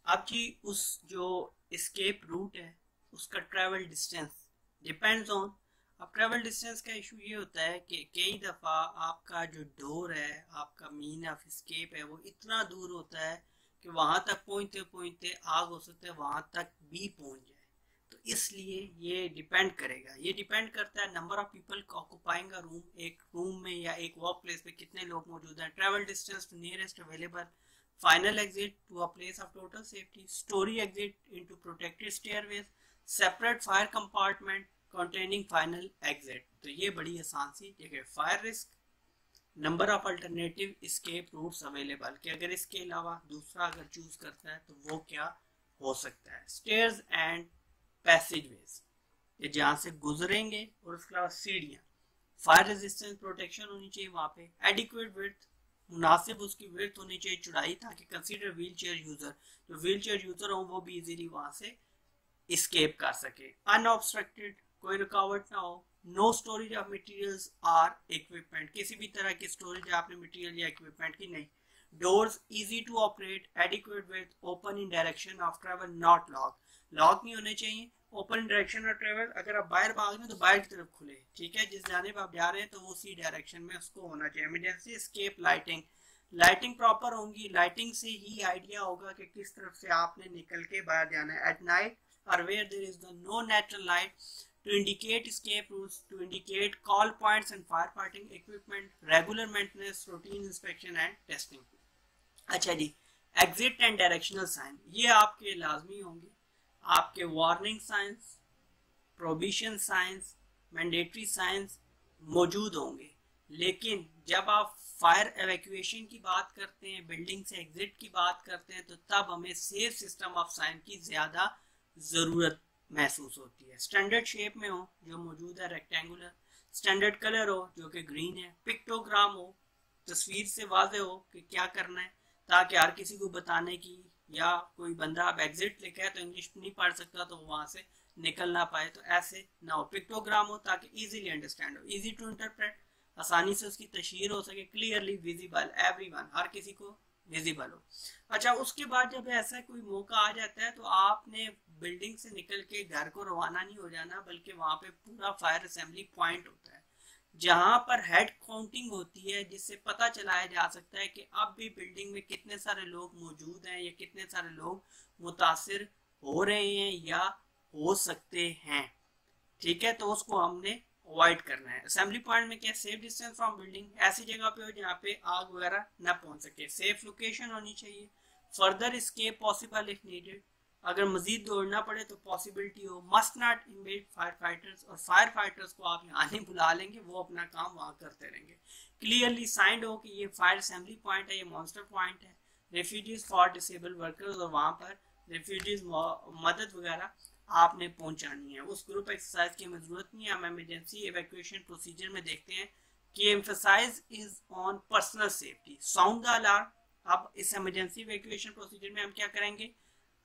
Speaker 1: अब जी उस जो एस्केप रूट है उसका ट्रेवल डिस्टेंस डिपेंड्स ऑन। अब ट्रेवल डिस्टेंस का इशू ये होता है कि कई दफ़ा आपका जो डोर है, आपका मीन ऑफ एस्केप है, वो इतना दूर होता है कि वहां तक पहुंचते पहुंचते आग हो सकता है वहां तक भी पहुंच जाए। तो इसलिए ये डिपेंड करेगा, ये डिपेंड करता है number of people occupying a room, एक रूम में या एक वर्क प्लेस पे कितने लोग मौजूद हैं। Travel distance to nearest available, final exit to a place of total safety, storey exit into protected stairways, separate fire compartment containing final exit। तो ये बड़ी आसान सी जगह। Fire risk, number of alternative escape routes available, कि अगर इसके अलावा दूसरा अगर चूज करता है तो वो क्या हो सकता है। स्टेयर्स एंड पैसेजवेज, ये जहाँ से गुजरेंगे, और उसके अलावा सीढ़ियाँ। फायर रेजिस्टेंस प्रोटेक्शन होनी चाहिए वहाँ पे। एडिक्वेट विड्थ, मुनासिब उसकी विड्थ होनी चाहिए, चौड़ाई, ताकि कंसीडर व्हील चेयर यूजर, जो व्हील चेयर यूजर हो वो भी इजीली वहाँ से एस्केप कर सके। अनऑब्स्ट्रक्टेड, कोई रुकावट ना हो। No storage of materials or equipment, किसी भी तरह की स्टोरेज आपने मटेरियल या इक्विपमेंट की नहीं। Doors easy to operate, adequate with, open in direction of travel, not lock, lock नहीं होने चाहिए। Open in direction of travel, अगर आप बाहर भाग रहे हैं तो बाहर की तरफ खुले, ठीक है, जिस जानिब आप जा रहे हैं तो वो उसी डायरेक्शन में उसको होना चाहिए। Emergency escape lighting, lighting proper होंगी, लाइटिंग से ही आइडिया होगा कि किस तरफ से आपने निकल के बाहर जाना है। At night or where there is no natural light, to indicate escape routes, to indicate call points and firefighting equipment, regular maintenance, routine inspection and testing। अच्छा जी, exit and directional sign, ये आपके लाजमी होंगे। आपके warning signs, prohibition signs, mandatory signs मौजूद होंगे। लेकिन जब आप फायर एवैक्यूएशन की बात करते हैं, बिल्डिंग से एग्जिट की बात करते हैं, तो तब हमें सेफ सिस्टम ऑफ साइन की ज्यादा जरूरत महसूस होती है। स्टैंडर्ड शेप में हो जो मौजूद है रेक्टेंगुलर, स्टैंडर्ड कलर हो जो कि ग्रीन है, पिक्टोग्राम हो, तस्वीर से वाज़ेह हो कि क्या करना है, ताकि हर किसी को बताने की, या कोई बंदा अब एग्जिट लिखा है तो इंग्लिश नहीं पढ़ सकता तो वहां से निकल ना पाए, तो ऐसे ना हो। पिक्टोग्राम हो ताकि इजीली अंडरस्टैंड हो, इजी टू इंटरप्रेट, आसानी से उसकी तशहीर हो सके, क्लियरली विजिबल, एवरीवन, हर किसी को विजिबल हो। अच्छा, उसके बाद जब ऐसा कोई मौका आ जाता है तो आपने बिल्डिंग से निकल के घर को रवाना नहीं हो जाना, बल्कि वहां पे पूरा फायर असेंबली पॉइंट होता है जहां पर हेड काउंटिंग होती है, जिससे पता चलाया जा सकता है कि अब भी बिल्डिंग में कितने सारे लोग मौजूद हैं या कितने सारे लोग मुतासिर हो रहे हैं या हो सकते हैं। ठीक है, तो उसको हमने अवॉइड करना है। असेंबली पॉइंट में क्या, सेफ डिस्टेंस फ्रॉम बिल्डिंग, ऐसी जगह पे हो जहाँ पे आग वगैरह ना पहुंच सके, सेफ लोकेशन होनी चाहिए, further escape possible if needed, अगर मजीद दौड़ना पड़े तो पॉसिबिलिटी हो, must not invade fire fighters, और फायर फाइटर्स को आप यहाँ नहीं बुला लेंगे, वो अपना काम वहाँ करते रहेंगे। क्लियरली साइंड हो कि ये फायर असेंबली पॉइंट है, ये मॉन्स्टर पॉइंट है, रेफ्यूजीज फॉर डिसेबल वर्कर्स, और वहाँ पर रेफ्यूजीज मदद वगैरह आपने पहुंचानी है। उस ग्रुप एक्सरसाइज की हमें जरूरत नहीं है, हम इमरजेंसी एवैक्यूएशन प्रोसीजर में देखते हैं कि emphasise is on personal safety, sound the alarm. अब इस इमरजेंसी एवैक्यूएशन प्रोसीजर में हम क्या करेंगे,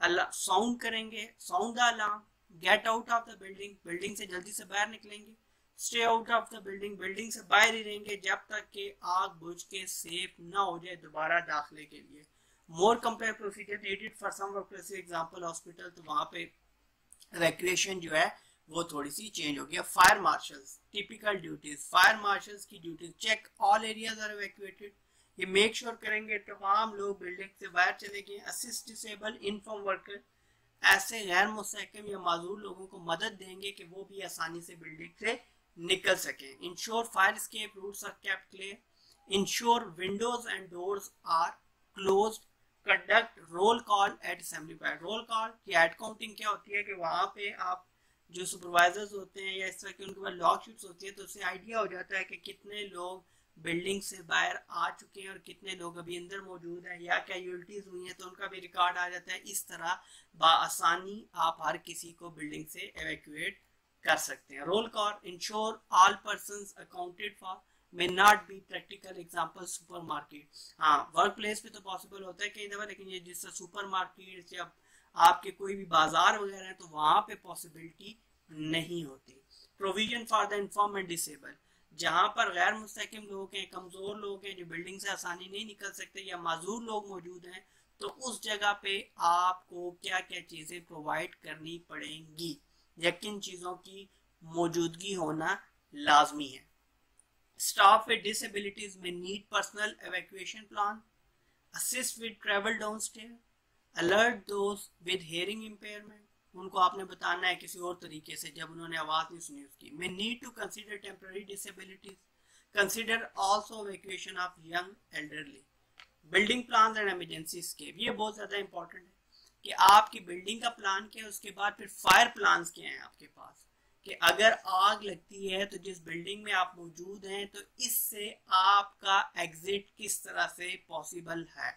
Speaker 1: साउंड करेंगे, sound the alarm, get out of the building, building से जल्दी से बाहर निकलेंगे, stay out of the building, building से बाहर ही रहेंगे जब तक कि आग बुझ के सेफ ना हो जाए दोबारा दाखिले के लिए। More compare procedure needed for some workplace, example hospital, तो वहां पे इवैक्यूएशन जो है वो थोड़ी सी चेंज हो गया। Fire marshals typical duties, fire marshals की duties, check all areas are evacuated, ये मेक श्योर करेंगे तमाम लोग बिल्डिंग से बाहर चले गए, असिस्ट डिसेबल इनफॉर्म वर्कर, ऐसे गैर मुस्तहकम या माजूर लोगों को मदद देंगे कि वो भी आसानी से बिल्डिंग से निकल सकें। Ensure fire escape routes are kept clear, ensure windows and doors are closed, conduct roll call at assembly point. Roll call की हेड काउंटिंग क्या होती है कि वहां पे आप जो सुपरवाइजर्स होते हैं या इस तरह की उनके पास लॉग शीट्स होती है, तो उससे आइडिया हो जाता है कि कितने लोग बिल्डिंग से बाहर आ चुके हैं और कितने लोग अभी अंदर मौजूद हैं, या कैजुअलिटीज हुई हैं तो उनका भी रिकॉर्ड आ जाता है। इस तरह बआसानी आप हर किसी को बिल्डिंग से एवैक्यूएट कर सकते हैं। Roll call ensure all persons accounted for, may not be practical, example supermarket. हाँ, वर्क प्लेस पे तो पॉसिबल होता है कई दफा, लेकिन ये जिससे सुपरमार्केट या आपके कोई भी बाजार वगैरह है तो वहां पे पॉसिबिलिटी नहीं होती। Provision for the inform and disable, जहां पर गैर मुस्तहकम लोग हैं, कमजोर लोग हैं जो बिल्डिंग से आसानी नहीं निकल सकते या माजूर लोग मौजूद हैं, तो उस जगह पे आपको क्या क्या चीजें प्रोवाइड करनी पड़ेंगी, या किन चीजों की मौजूदगी होना लाजमी है। Staff with disabilities may need personal evacuation plan, assist with travel downstairs, alert those with hearing impairment, उनको आपने बताना है किसी और तरीके से जब उन्होंने आवाज नहीं सुनी उसकी। may need to consider temporary disabilities, consider also evacuation of young elderly, building plans and emergency escape। ये बहुत ज्यादा इंपॉर्टेंट है कि आपकी बिल्डिंग का प्लान क्या है, उसके बाद फिर फायर प्लान्स क्या हैं आपके पास, कि अगर आग लगती है तो जिस बिल्डिंग में आप मौजूद हैं तो इससे आपका एग्जिट किस तरह से पॉसिबल है।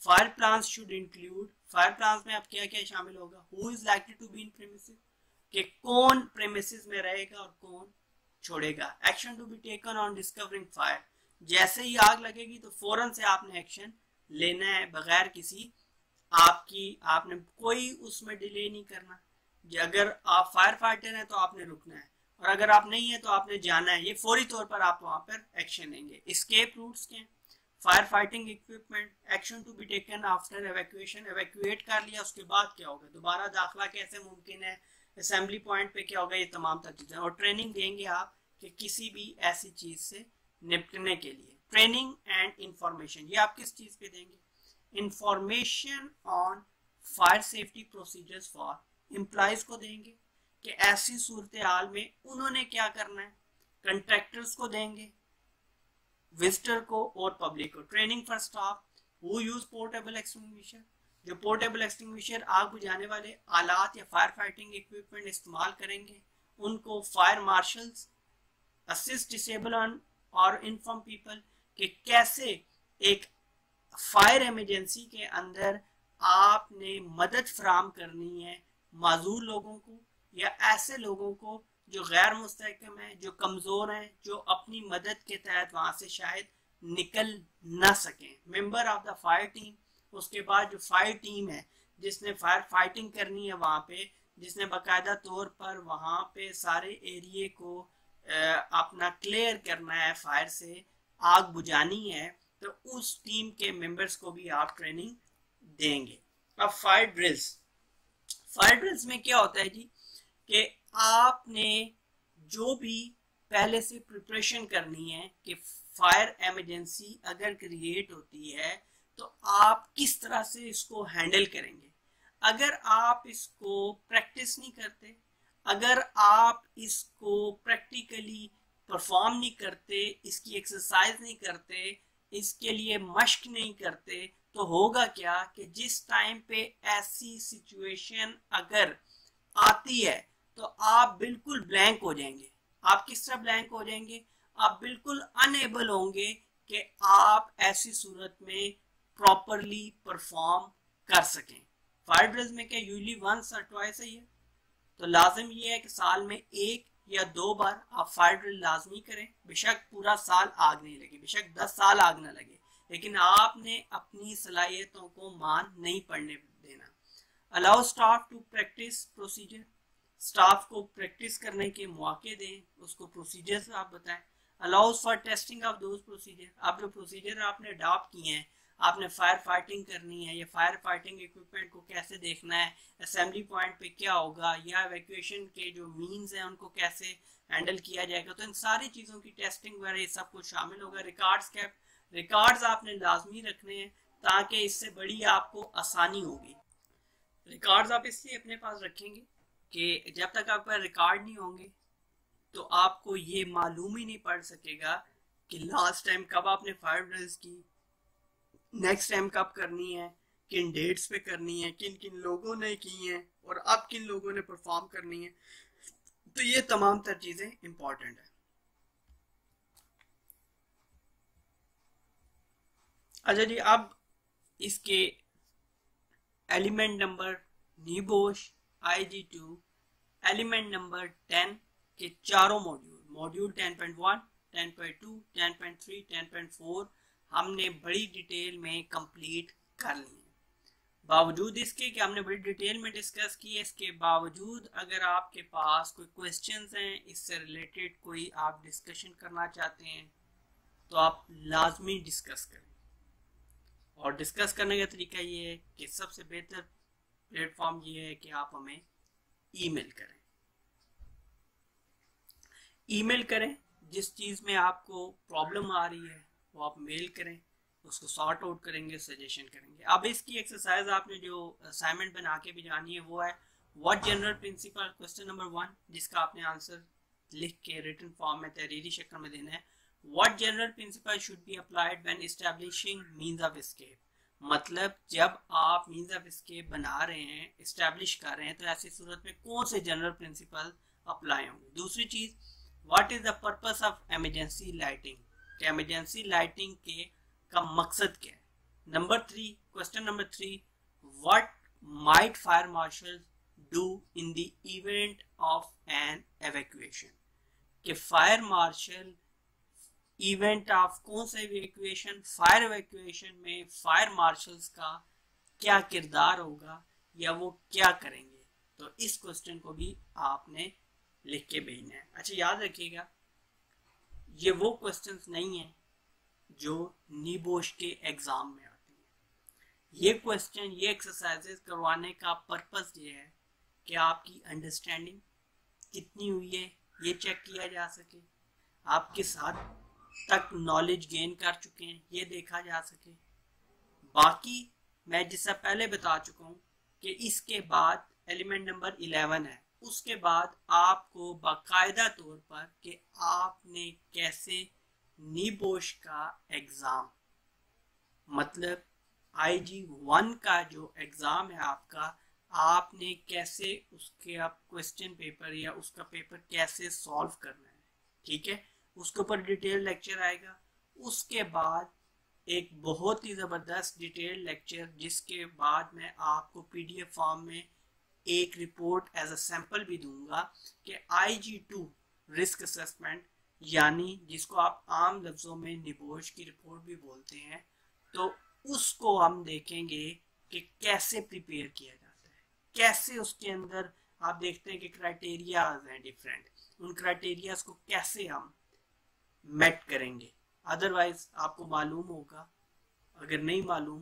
Speaker 1: Fire plans should include, fire plans में आप क्या क्या शामिल होगा, who is likely to be in premises, कि कौन प्रेमिसेस में रहेगा और कौन छोड़ेगा। Action to be taken on discovering fire, जैसे ही आग लगेगी तो फौरन से आपने एक्शन लेना है, बगैर किसी आपने कोई उसमें डिले नहीं करना। अगर आप फायर फाइटर हैं तो आपने रुकना है, और अगर आप नहीं है तो आपने जाना है, ये फौरी तौर पर आप वहां पर एक्शन लेंगे। एस्केप रूट्स के, fire fighting equipment, action to be taken after evacuation, evacuate कर लिया उसके बाद क्या होगा, दोबारा दाखिला कैसे मुमकिन है, असेंबली पॉइंट पे क्या होगा, ये तमाम तर चीजें। और ट्रेनिंग देंगे आप कि किसी भी ऐसी चीज से निपटने के लिए। ट्रेनिंग एंड इंफॉर्मेशन, ये आप किस चीज पे देंगे, information on fire safety procedures for employees को देंगे कि ऐसी सूरत हाल में उन्होंने क्या करना है, कंट्रैक्टर्स को देंगे, विजिटर को और पब्लिक को। Training for staff who use portable extinguisher, जो पोर्टेबल एक्सटिंग्विशर आग बुझाने वाले आलात या फायर फाइटिंग इक्विपमेंट इस्तेमाल करेंगे उनको। फायर मार्शल्स असिस्ट डिसेबल और इन्फॉर्म पीपल कि कैसे एक फायर इमरजेंसी के अंदर आपने मदद फराम करनी है माजूर लोगों को या ऐसे लोगों को जो गैर मुस्तहकम है, जो कमज़ोर हैं, जो अपनी मदद के तहत वहाँ से शायद निकल ना सकें। Member of the fire team, उसके बाद जो फायर टीम है जिसने फायर फाइटिंग करनी है वहाँ पे, जिसने बाकायदा तौर पर वहाँ पे सारे एरिए को अपना क्लियर करना है, फायर से आग बुझानी है, तो उस टीम के मेंबर्स को भी आप ट्रेनिंग देंगे। अब फायर ड्रिल्स में क्या होता है जी कि आपने जो भी पहले से प्रिपरेशन करनी है कि फायर इमरजेंसी अगर क्रिएट होती है तो आप किस तरह से इसको हैंडल करेंगे। अगर आप इसको प्रैक्टिस नहीं करते, अगर आप इसको प्रैक्टिकली परफॉर्म नहीं करते, इसकी एक्सरसाइज नहीं करते, इसके लिए मश्क नहीं करते, तो होगा क्या कि जिस टाइम पे ऐसी सिचुएशन अगर आती है तो आप बिल्कुल ब्लैंक हो जाएंगे। आप किस तरह ब्लैंक हो जाएंगे? आप बिल्कुल अनएबल होंगे कि आप ऐसी सूरत में प्रॉपरली परफॉर्म कर सकें। फायर ड्रिल्स में क्या यूजली वंस और ट्वाइस है, तो लाजिम ये है कि साल में 1 या 2 बार आप फायर ड्रिल लाजमी करें। बेशक पूरा साल आग नहीं लगे, बेशक 10 साल आग ना लगे, लेकिन आपने अपनी सलाहियतों को मान नहीं पड़ने देना। Allow staff to practise procedure, staff को प्रैक्टिस करने के मौके दें, उसको प्रोसीजर्स आप बताएं। Allows for testing of those procedure, आप जो प्रोसीजर आपने अडॉप्ट किए हैं, आपने फायर फाइटिंग करनी है, या फायर फाइटिंग इक्विपमेंट को कैसे देखना है, असेंबली पॉइंट पे क्या होगा, या इवैक्यूएशन के जो मीन्स हैं उनको कैसे हैंडल किया जाएगा, तो इन सारी चीज़ों की टेस्टिंग वगैरह ये सब कुछ शामिल होगा। रिकॉर्ड्स आपने लाजमी रखने हैं ताकि इससे बड़ी आपको आसानी होगी। रिकॉर्ड्स आप इसलिए अपने पास रखेंगे कि जब तक आपके पास रिकॉर्ड नहीं होंगे तो आपको ये मालूम ही नहीं पड़ सकेगा कि लास्ट टाइम कब आपने फायर ड्रिल्स की, नेक्स्ट टाइम कब करनी है, किन डेट्स पे करनी है, किन किन लोगों ने की हैं और अब किन लोगों ने परफॉर्म करनी है। तो ये तमाम तर चीज़ें इंपॉर्टेंट है। अच्छा जी, अब इसके element number NEBOSH IG2 element number 10 के चारों मॉड्यूल 10.1, 10.2, 10.3, 10.4 हमने बड़ी डिटेल में कंप्लीट कर ली है। बावजूद इसके कि हमने बड़ी डिटेल में डिस्कस की है, इसके बावजूद अगर आपके पास कोई क्वेश्चंस हैं, इससे रिलेटेड कोई आप डिस्कशन करना चाहते हैं, तो आप लाजमी डिस्कस करें। और डिस्कस करने का तरीका ये है कि सबसे बेहतर प्लेटफॉर्म ये है कि आप हमें ईमेल करें। ईमेल करें, जिस चीज़ में आपको प्रॉब्लम आ रही है वो आप मेल करें, उसको सॉर्ट आउट करेंगे, सजेशन करेंगे। अब इसकी एक्सरसाइज आपने जो असाइनमेंट बना के भी जानी है वो है what general principle, question number 1, जिसका आपने आंसर लिख के रिटन फॉर्म में तहरीरी शक्ल में देना है। What general principle should be applied when establishing means of escape, मतलब जब आप मींस ऑफ एस्केप बना रहे हैं, इस्टेब्लिश कर रहे हैं, तो ऐसी सूरत में कौन से जनरल प्रिंसिपल अप्लाई होंगे। दूसरी चीज, what is the purpose of emergency lighting, कि इमरजेंसी लाइटिंग के का मकसद क्या है। Number 3, question number 3, what might fire marshal do in the event of an evacuation, कि फायर मार्शल इवेंट ऑफ कौन सा इवैक्यूएशन, फायर इवैक्यूएशन में फायर मार्शल्स का क्या किरदार होगा या वो क्या करेंगे। तो इस क्वेश्चन को भी आपने लिख के भेजना है। अच्छा, याद रखिएगा ये वो क्वेश्चंस नहीं है जो नीबोश के एग्जाम में आते हैं। ये क्वेश्चन, ये एक्सरसाइजेस करवाने का पर्पस ये है कि आपकी अंडरस्टैंडिंग कितनी हुई है ये चेक किया जा सके, आप किस हद तक नॉलेज गेन कर चुके हैं ये देखा जा सके। बाकी मैं जिससे पहले बता चुका हूँ कि इसके बाद एलिमेंट नंबर 11 है, उसके बाद आपको बाकायदा तौर पर कि आपने कैसे नीबोश का एग्ज़ाम, मतलब IG1 का जो एग्ज़ाम है आपका, आपने कैसे उसके आप क्वेश्चन पेपर या उसका पेपर कैसे सॉल्व करना है, ठीक है, उसके ऊपर डिटेल लेक्चर आएगा। उसके बाद एक बहुत ही ज़बरदस्त डिटेल लेक्चर, जिसके बाद मैं आपको PDF फॉर्म में एक रिपोर्ट एज अ सैंपल भी दूंगा कि IG2 रिस्क असेसमेंट, यानी जिसको आप आम लफ्जों में निबोश की रिपोर्ट भी बोलते हैं, तो उसको हम देखेंगे कि कैसे प्रिपेयर किया जाता है, कैसे उसके अंदर आप देखते हैं कि क्राइटेरियाज हैं डिफरेंट, उन क्राइटेरियाज को कैसे हम मेट करेंगे। अदरवाइज आपको मालूम होगा, अगर नहीं मालूम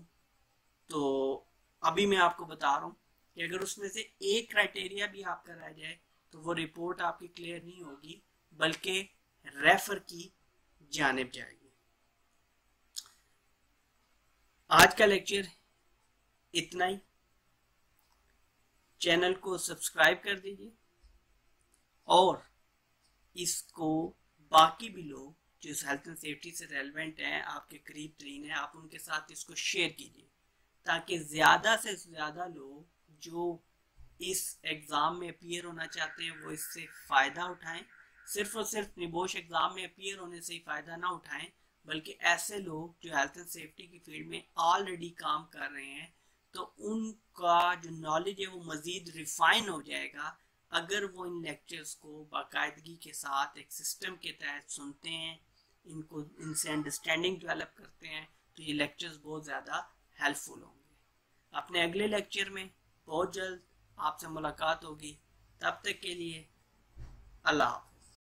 Speaker 1: तो अभी मैं आपको बता रहा हूँ कि अगर उसमें से एक क्राइटेरिया भी आपका रह जाए तो वो रिपोर्ट आपकी क्लियर नहीं होगी, बल्कि रेफर की जानिब जाएगी। आज का लेक्चर इतना ही। चैनल को सब्सक्राइब कर दीजिए और इसको बाकी भी लोग जो हेल्थ एंड सेफ्टी से रेलेवेंट हैं, आपके करीब तरीन हैं, आप उनके साथ इसको शेयर कीजिए ताकि ज़्यादा से ज़्यादा लोग जो इस एग्ज़ाम में अपीयर होना चाहते हैं वो इससे फ़ायदा उठाएं। सिर्फ और सिर्फ निबोश एग्ज़ाम में अपीयर होने से ही फ़ायदा ना उठाएं, बल्कि ऐसे लोग जो हेल्थ एंड सेफ्टी की फील्ड में ऑलरेडी काम कर रहे हैं, तो उनका जो नॉलेज है वो मज़ीद रिफाइन हो जाएगा अगर वो इन लेक्चर्स को बाकायदगी के साथ एक सिस्टम के तहत सुनते हैं, इनको इनसे अंडरस्टैंडिंग डेवलप करते हैं, तो ये लेक्चर्स बहुत ज़्यादा हेल्पफुल होंगे। अपने अगले लेक्चर में बहुत जल्द आपसे मुलाकात होगी, तब तक के लिए अल्लाह हाफ़िज़।